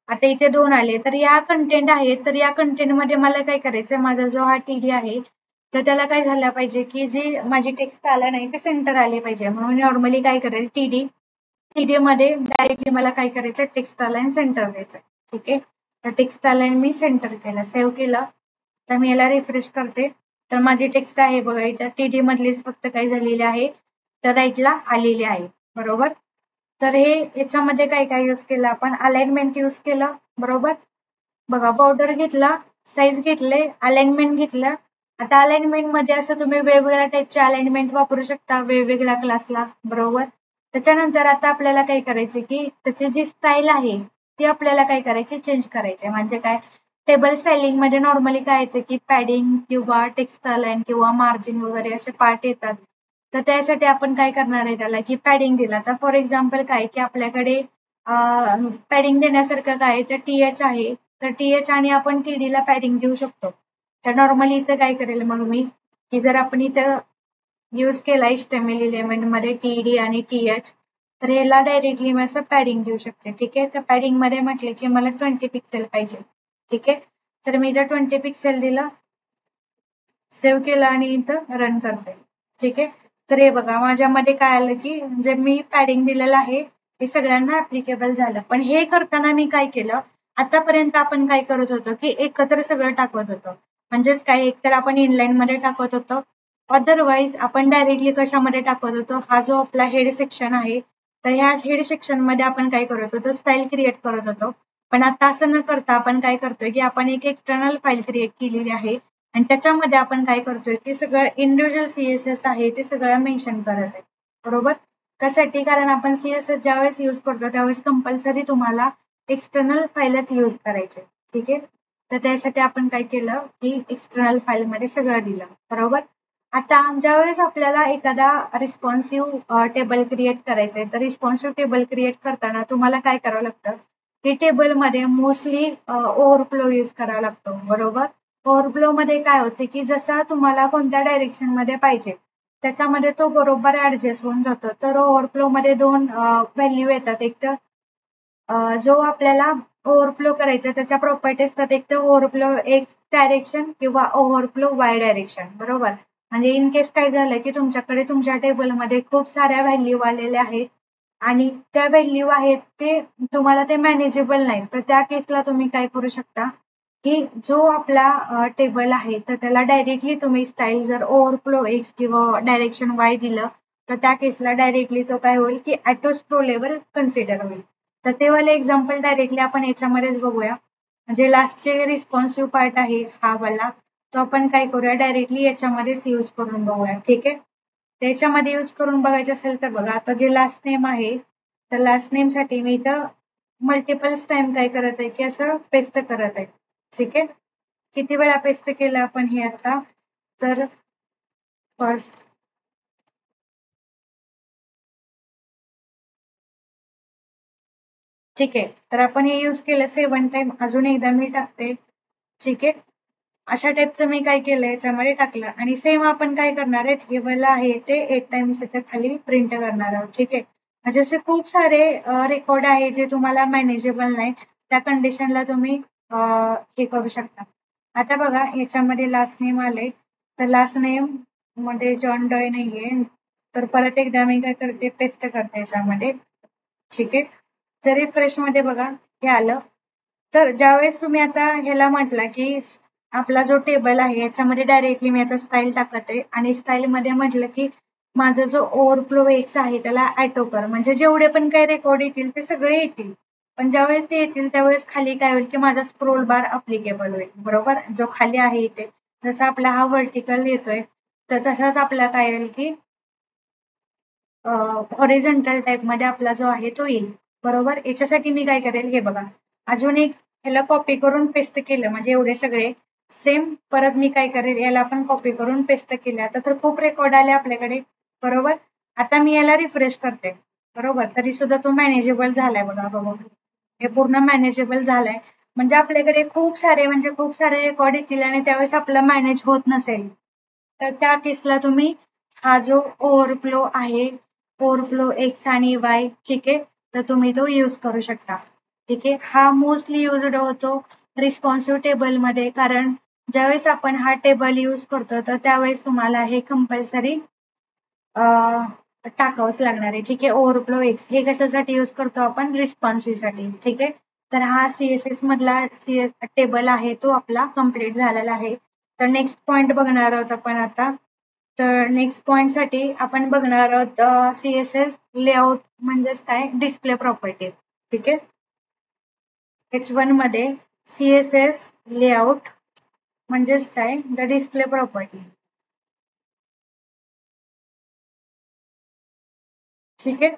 आता इथे 2 आले. तर या कंटेंट आहे, तर या कंटेंट मध्ये मला काय करायचं, माझा जो हा TD आहे तर त्याला काय झालं पाहिजे की जे माझी टेक्स्ट आला नाही ते सेंटर आले पाहिजे. म्हणून नॉर्मली काय करेल, TD मध्ये डायरेक्टली मला काय करायचं, टेक्स्ट अलाइन सेंटर द्यायचं. ठीक आहे, तर टेक्स्ट अलाइन मी सेंटर केलं, सेव्ह केलं. तर मी याला रिफ्रेश करते. तर माझी टेक्स्ट आहे बघा इथं TD मधलीच फक्त काय झालेली आहे, तर राईटला आलेली आहे बरोबर. तर हे याच्यामध्ये काय काय यूज केलं आपण, अलाइनमेंट यूज केलं बरोबर. बघा बॉर्डर घेतला, साईज घेतले, अलाइनमेंट घेतलं. आता अलाइनमेंट मध्ये असं तुम्ही वेगवेगळ्या टाईपचे अलाइनमेंट वापरू शकता वेगवेगळ्या क्लासला बरोबर. त्याच्यानंतर आता आपल्याला काय करायचे की त्याची जी स्टाईल आहे ती आपल्याला काय करायची, चेंज करायची. म्हणजे काय, टेबल स्टायलिंग मध्ये नॉर्मली काय येतं की पॅडिंग किंवा टेक्स्ट अलाइन किंवा मार्जिन वगैरे असे पार्ट येतात. तर त्यासाठी आपण काय करणार आहे त्याला की पॅडिंग दिला. तर फॉर एक्झाम्पल काय की आपल्याकडे पॅडिंग देण्यासारखं काय तर TH आहे, तर TH आणि आपण TD ला पॅडिंग देऊ शकतो. तर नॉर्मली इथं काय करेल मग मी की जर आपण इथं यूज केला HTML एलिमेंट मध्ये TD आणि TH, तर याला डायरेक्टली मी असं पॅडिंग देऊ शकते. ठीक आहे, तर पॅडिंग मध्ये म्हटले की मला 20 पिक्सेल पाहिजे. ठीक आहे, तर मी इथं 20 पिक्सेल दिलं, सेव्ह केलं आणि इथं रन करते. ठीक आहे, तर हे बघा माझ्यामध्ये काय आलं की जे मी पॅडिंग दिलेलं आहे ते सगळ्यांना ऍप्लिकेबल झालं. पण हे करताना मी काय केलं, आतापर्यंत आपण काय करत होतो की एकत्र सगळं टाकत होतो. म्हणजेच काय, एकतर आपण इनलाईन मध्ये टाकत होतो, अदरवाईज आपण डायरेक्टली कशामध्ये टाकत होतो, हा जो आपला हेड सेक्शन आहे तर ह्या हेड सेक्शन मध्ये आपण काय करत होतो, स्टाईल क्रिएट करत होतो. पण आता असं न करता आपण काय करतोय की आपण एक एक्सटर्नल फाईल क्रिएट केलेली आहे आणि त्याच्यामध्ये आपण काय करतोय की सगळं इंडिव्हिज्युअल CSS आहे ते सगळं मेन्शन करत आहे बरोबर. त्यासाठी कारण आपण CSS ज्यावेळेस यूज करतो त्यावेळेस कंपल्सरी तुम्हाला एक्सटर्नल फाईलच यूज करायचे. ठीक आहे, तर त्यासाठी आपण काय केलं की एक्सटर्नल फाईल मध्ये सगळं दिलं बरोबर. आता ज्यावेळेस आपल्याला एखादा रिस्पॉन्सिव्ह टेबल क्रिएट करायचंय, तर रिस्पॉन्सिव्ह टेबल क्रिएट करताना तुम्हाला काय करावं लागतं की टेबलमध्ये मोस्टली ओव्हरफ्लो यूज करावा लागतो बरोबर. ओव्हरफ्लो मध्ये काय होते की जसा तुम्हाला कोणत्या डायरेक्शन मध्ये पाहिजे त्याच्यामध्ये तो बरोबर ऍडजस्ट होऊन जातो. तर ओव्हरफ्लो मध्ये 2 व्हॅल्यू येतात. एक तर जो आपल्याला ओव्हरफ्लो करायचा त्याच्या प्रॉपर्टी असतात, एक तर ओव्हरफ्लो एक्स डायरेक्शन किंवा ओव्हरफ्लो वाय डायरेक्शन बरोबर. म्हणजे इन केस काय झालं की तुमच्याकडे तुमच्या टेबलमध्ये खूप साऱ्या व्हॅल्यू आलेल्या आहेत आणि त्या व्हॅल्यू आहेत ते तुम्हाला ते मॅनेजेबल नाही, तर त्या केसला तुम्ही काय करू शकता की जो आपला टेबल आहे तर त्याला डायरेक्टली तुम्ही स्टाईल जर ओव्हरफ्लो एक्स किंवा डायरेक्शन वाय दिलं तर त्या केसला डायरेक्टली तो काय होईल की ऑटो स्क्रोलेबल कन्सिडर होईल. तर ते वाले एक्झाम्पल डायरेक्टली आपण याच्यामध्येच बघूया. म्हणजे लास्टचे रिस्पॉन्सिव्ह पार्ट आहे हा वाला, तो आपण काय करूया डायरेक्टली याच्यामध्येच यूज करून बघूया. ठीक आहे, त्याच्यामध्ये यूज करून बघायचं असेल तर बघा, आता जे लास्ट नेम आहे तर लास्ट नेम साठी मी इथं मल्टिपल्स टाइम काय करत आहे की असं पेस्ट करत आहे. ठीक आहे, किती वेळा पेस्ट केलं आपण हे आता, तर फर्स्ट ठीक आहे, तर आपण हे यूज केलं 7 टाइम, अजून एकदा मी टाकते. ठीक आहे, अशा टाईपचं मी काय केलं याच्यामध्ये टाकलं आणि सेम आपण काय करणार आहे, टेबल आहे ते 8 टाइम्स इथे खाली प्रिंट करणार आहोत. ठीक आहे, म्हणजे असे खूप सारे रेकॉर्ड आहे जे तुम्हाला मॅनेजेबल नाही, त्या कंडिशनला तुम्ही हे करू शकता. आता बघा याच्यामध्ये लास्ट नेम आले, तर लास्ट नेम मध्ये जॉन डॉय नाहीये, तर परत एकदा मी काय करते, पेस्ट करते याच्यामध्ये. ठीक आहे, तर रिफ्रेश मध्ये बघा हे आलं. तर ज्यावेळेस तुम्ही आता ह्याला म्हटलं की आपला जो टेबल आहे याच्यामध्ये डायरेक्टली मी आता स्टाईल टाकत आहे आणि स्टाईल मध्ये म्हटलं की माझा जो ओव्हरफ्लो एक्स आहे त्याला ॲटो कर, म्हणजे जेवढे पण काही रेकॉर्ड येतील ते सगळे येतील. पण ज्यावेळेस ते येतील त्यावेळेस खाली काय होईल की माझा स्क्रोल बार अप्लिकेबल होईल, बरोबर. जो खाली आहे इथे जसा आपला हा व्हर्टिकल येतोय तर तसाच आपला काय होईल की हॉरिझॉन्टल टाईप मध्ये आपला जो आहे तो येईल, बरोबर. याच्यासाठी मी काय करेल हे बघा, अजून एक ह्याला कॉपी करून पेस्ट केलं म्हणजे एवढे सगळे सेम. परत मी काय करेल याला पण कॉपी करून पेस्ट केले. आता तर खूप रेकॉर्ड आले आपल्याकडे, बरोबर. आता मी याला रिफ्रेश करते, बरोबर. तरी सुद्धा तो मॅनेजेबल झालाय बघा, बघा हे पूर्ण मॅनेजेबल झालंय. म्हणजे आपल्याकडे खूप सारे म्हणजे खूप सारे रेकॉर्ड येतील आणि त्यावेळेस आपलं मॅनेज होत नसेल तर त्या केसला तुम्ही हा जो ओव्हरफ्लो आहे, ओव्हरफ्लो एक्स आणि वाय, ठीक आहे, तर तुम्ही तो यूज करू शकता. ठीक आहे. हा मोस्टली युजड होतो रिस्पॉन्सिव्ह टेबलमध्ये, कारण ज्यावेळेस आपण हा टेबल यूज करतो तर त्यावेळेस तुम्हाला हे कंपल्सरी टाकावंच लागणार आहे. ठीक आहे. ओव्हरफ्लो एक्स हे कशासाठी यूज करतो आपण, रिस्पॉन्सिव्ह साठी. ठीक आहे. तर हा CSS मधला टेबल आहे तो आपला कम्प्लीट झालेला आहे. तर नेक्स्ट पॉइंट बघणार आहोत आपण आता. तर नेक्स्ट पॉइंट साठी आपण बघणार आहोत CSS लेआउट म्हणजेच काय, डिस्प्ले प्रॉपर्टी. ठीक आहे. H1 मध्ये CSS लेआउट म्हणजेच काय, द डिस्प्ले प्रॉपर्टी. ठीक आहे.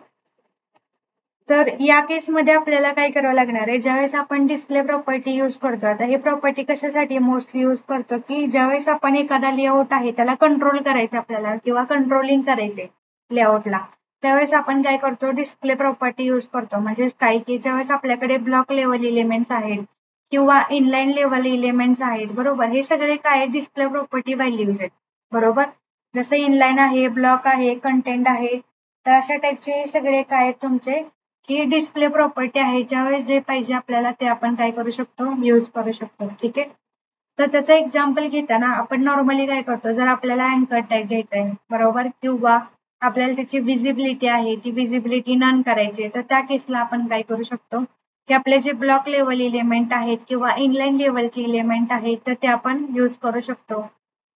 तर या केसमध्ये आपल्याला काय करावं लागणार आहे, ज्यावेळेस आपण डिस्प्ले प्रॉपर्टी यूज करतो. आता हे प्रॉपर्टी कशासाठी मोस्टली यूज करतो की ज्यावेळेस आपण एखादा लेआउट आहे त्याला कंट्रोल करायचं आपल्याला किंवा कंट्रोलिंग करायचे लेआउटला, त्यावेळेस आपण काय करतो, डिस्प्ले प्रॉपर्टी यूज करतो. म्हणजे काय की ज्यावेळेस आपल्याकडे ब्लॉक लेवल इलिमेंट्स आहेत किंवा इनलाईन लेवल इलिमेंट्स आहेत, बरोबर, हे सगळे काय डिस्प्ले प्रॉपर्टी व्हॅल्यूज आहेत, बरोबर. जसं इनलाईन आहे, ब्लॉक आहे, कंटेंट आहे, तर अशा टाईपचे हे सगळे काय आहेत तुमचे की डिस्प्ले प्रॉपर्टी आहे. ज्यावेळेस जे पाहिजे आपल्याला ते आपण काय करू शकतो, यूज करू शकतो. ठीक आहे. तर त्याचं एक्झाम्पल घेताना आपण नॉर्मली काय करतो, जर आपल्याला अँकर टॅग घ्यायचा आहे, बरोबर, किंवा आपल्याला त्याची विजिबिलिटी आहे ती विजिबिलिटी नन करायची आहे, तर त्या केसला आपण काय करू शकतो की आपले जे ब्लॉक लेवल इलिमेंट आहेत किंवा इनलाईन लेवलचे इलिमेंट आहेत तर ते आपण यूज करू शकतो.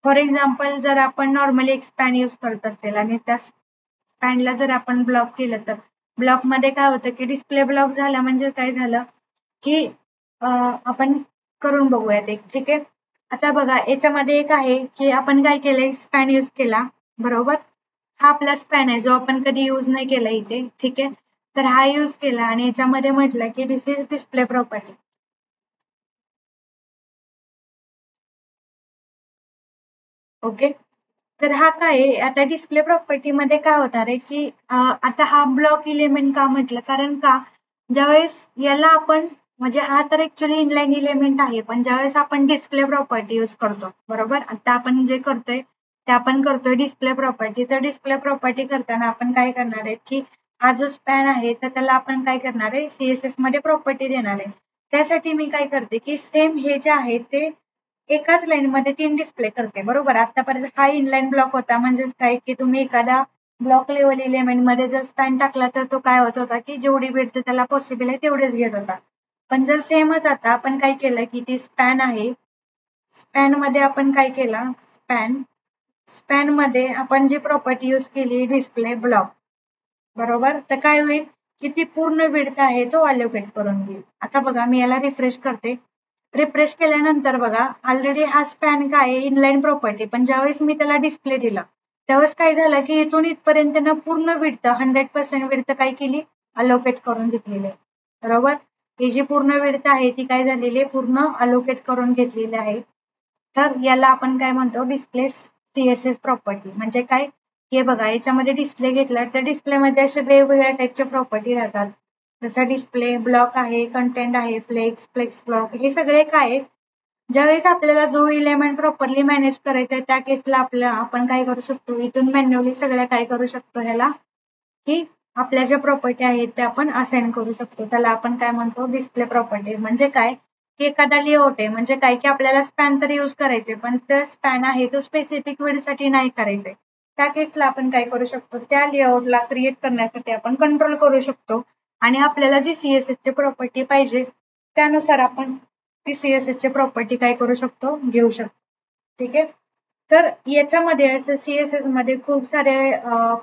फॉर एक्झाम्पल जर आपण नॉर्मली एक स्पॅन यूज करत असेल आणि त्या स्पॅनला जर आपण ब्लॉक केलं तर ब्लॉक मध्ये काय होतं की डिस्प्ले ब्लॉक झाला म्हणजे काय झालं की आपण करून बघूयात एक. ठीक आहे. आता बघा याच्यामध्ये एक आहे की आपण काय केलंय, स्पॅन यूज केला, बरोबर. हा आपला स्पॅन आहे जो आपण कधी यूज नाही केला इथे. ठीक आहे. तर हा यूज केला आणि याच्यामध्ये म्हटलं की दिस इज डिस्प्ले प्रॉपर्टी. ओके. तर हा काय आहे, आता डिस्प्ले प्रॉपर्टी मध्ये काय होणार आहे की आता हा ब्लॉक इलिमेंट का म्हटलं, कारण का ज्यावेळेस याला आपण म्हणजे हा तर ऍक्च्युअली इनलाईन इलिमेंट आहे, पण ज्यावेळेस आपण डिस्प्ले प्रॉपर्टी यूज करतो, बरोबर, आता आपण जे करतोय ते आपण करतोय डिस्प्ले प्रॉपर्टी. तर डिस्प्ले प्रॉपर्टी करताना आपण काय करणार आहे की हा जो स्पॅन आहे तर त्याला आपण काय करणार आहे, CSS मध्ये प्रॉपर्टी देणार आहे. त्यासाठी मी काय करते की सेम हे जे आहे ते एकाच लाईन मध्ये 3 डिस्प्ले करते, बरोबर. आतापर्यंत हा इनलाईन ब्लॉक होता, म्हणजेच काय की तुम्ही एखादा ब्लॉक लेवल इलिमेंट मध्ये जर स्पॅन टाकला तर तो काय होत होता की जेवढी विड्थ त्याला पॉसिबल आहे तेवढेच घेत होता. पण जर सेमच आता आपण काय केलं की ती स्पॅन आहे, स्पॅन मध्ये आपण काय केलं, स्पॅन मध्ये आपण जी प्रॉपर्टी यूज केली डिस्प्ले ब्लॉक, बरोबर. तर काय होईल की ती पूर्ण विड्थ आहे तो अलोकेट करून घेईल. आता बघा मी याला रिफ्रेश करते. रिफ्रेश केल्यानंतर बघा ऑलरेडी हा स्पॅन काय आहे, इनलाईन प्रॉपर्टी, पण ज्यावेळेस मी त्याला डिस्प्ले दिला त्यावेळेस काय झालं की इथून इथपर्यंत ना पूर्ण विड्थ 100% विड्थ काय केली, अलोकेट करून घेतलेली आहे, बरोबर. ही जी पूर्ण विड्थ आहे ती काय झालेली आहे, पूर्ण अलोकेट करून घेतलेली आहे. तर याला आपण काय म्हणतो, डिस्प्ले CSS प्रॉपर्टी. म्हणजे काय, हे बघा याच्यामध्ये डिस्प्ले घेतला तर डिस्प्लेमध्ये असे वेगवेगळ्या टाईपच्या प्रॉपर्टी राहतात. जसं डिस्प्ले ब्लॉक आहे, कंटेंट आहे, फ्लेक्स ब्लॉक, हे सगळे काय आहेत, ज्यावेळेस आपल्याला जो इलेमेंट प्रॉपरली मॅनेज करायचा आहे त्या केसला आपण काय करू शकतो, इथून मॅन्युअली सगळ्या काय करू शकतो ह्याला की आपल्या ज्या प्रॉपर्टी आहेत त्या आपण असाइन करू शकतो. त्याला आपण काय म्हणतो, डिस्प्ले प्रॉपर्टी. म्हणजे काय की एखादा लेआउट आहे, म्हणजे काय की आपल्याला स्पॅन तर यूज करायचे पण ते स्पॅन आहे तो स्पेसिफिक वेळसाठी नाही करायचे, त्या केसला आपण काय करू शकतो, त्या लेआउटला क्रिएट करण्यासाठी आपण कंट्रोल करू शकतो आणि आपल्याला जी CSS ची प्रॉपर्टी पाहिजे त्यानुसार आपण ती CSS ची प्रॉपर्टी काय करू शकतो, घेऊ शकतो. ठीक आहे. तर याच्यामध्ये असं CSS मध्ये खूप सारे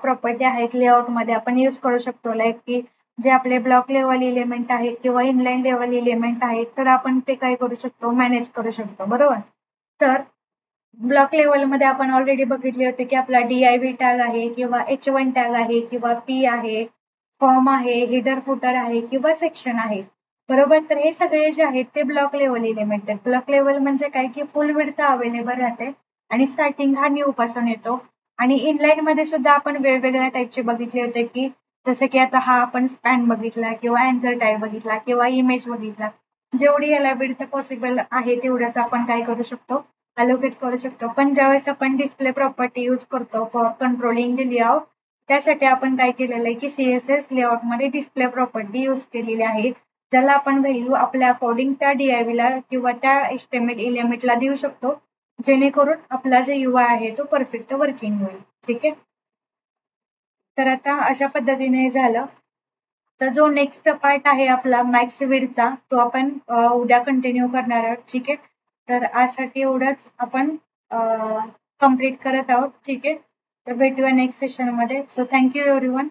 प्रॉपर्टी आहेत लेआउट मध्ये आपण यूज करू शकतो, लाईक की जे आपले ब्लॉक लेवल एलिमेंट आहेत किंवा इनलाईन लेवल एलिमेंट आहेत तर आपण ते काय करू शकतो, मॅनेज करू शकतो, बरोबर. तर ब्लॉक लेवल मध्ये आपण ऑलरेडी बघितले होते की आपला DIV टॅग आहे किंवा H1 टॅग आहे किंवा P आहे, फॉर्म आहे, हेडर फुटर आहे किंवा सेक्शन आहे, बरोबर. तर हे सगळे जे आहेत ते ब्लॉक लेवल एलिमेंट आहेत. ब्लॉक लेवल म्हणजे काय की फुल विड्थ अवेलेबल राहते आणि स्टार्टिंग हा न्यू पासून येतो. आणि इनलाईन मध्ये सुद्धा आपण वेगवेगळ्या टाईपचे बघितले होते की जसं की आता हा आपण स्पॅन बघितला किंवा अँकर टाईप बघितला किंवा इमेज बघितला. जेवढी याला विड्थ पॉसिबल आहे तेवढ्याच आपण काय करू शकतो, अलोकेट करू शकतो. पण ज्यावेळेस आपण डिस्प्ले प्रॉपर्टी यूज करतो फॉर कंट्रोलिंग द लेआउट, त्यासाठी आपण काय केलेलं आहे की CSS लेआउट मध्ये डिस्प्ले प्रॉपर्टी यूज केलेली आहे, ज्याला आपण व्हॅल्यू आपल्या अकॉर्डिंग त्या DIV ला किंवा त्या HTML एलिमेंटला देऊ शकतो, जेणेकरून आपला जे UI आहे तो परफेक्ट वर्किंग होईल. ठीक आहे. तर आता अशा पद्धतीने झालं. तर जो नेक्स्ट पार्ट आहे आपला मॅक्स विड्थचा तो आपण उद्या कंटिन्यू करणार आहोत. ठीक आहे. तर आजसाठी एवढंच आपण कम्प्लीट करत आहोत. ठीक आहे. तर भेटूया नेक्स्ट सेशन मध्ये. So thank you everyone.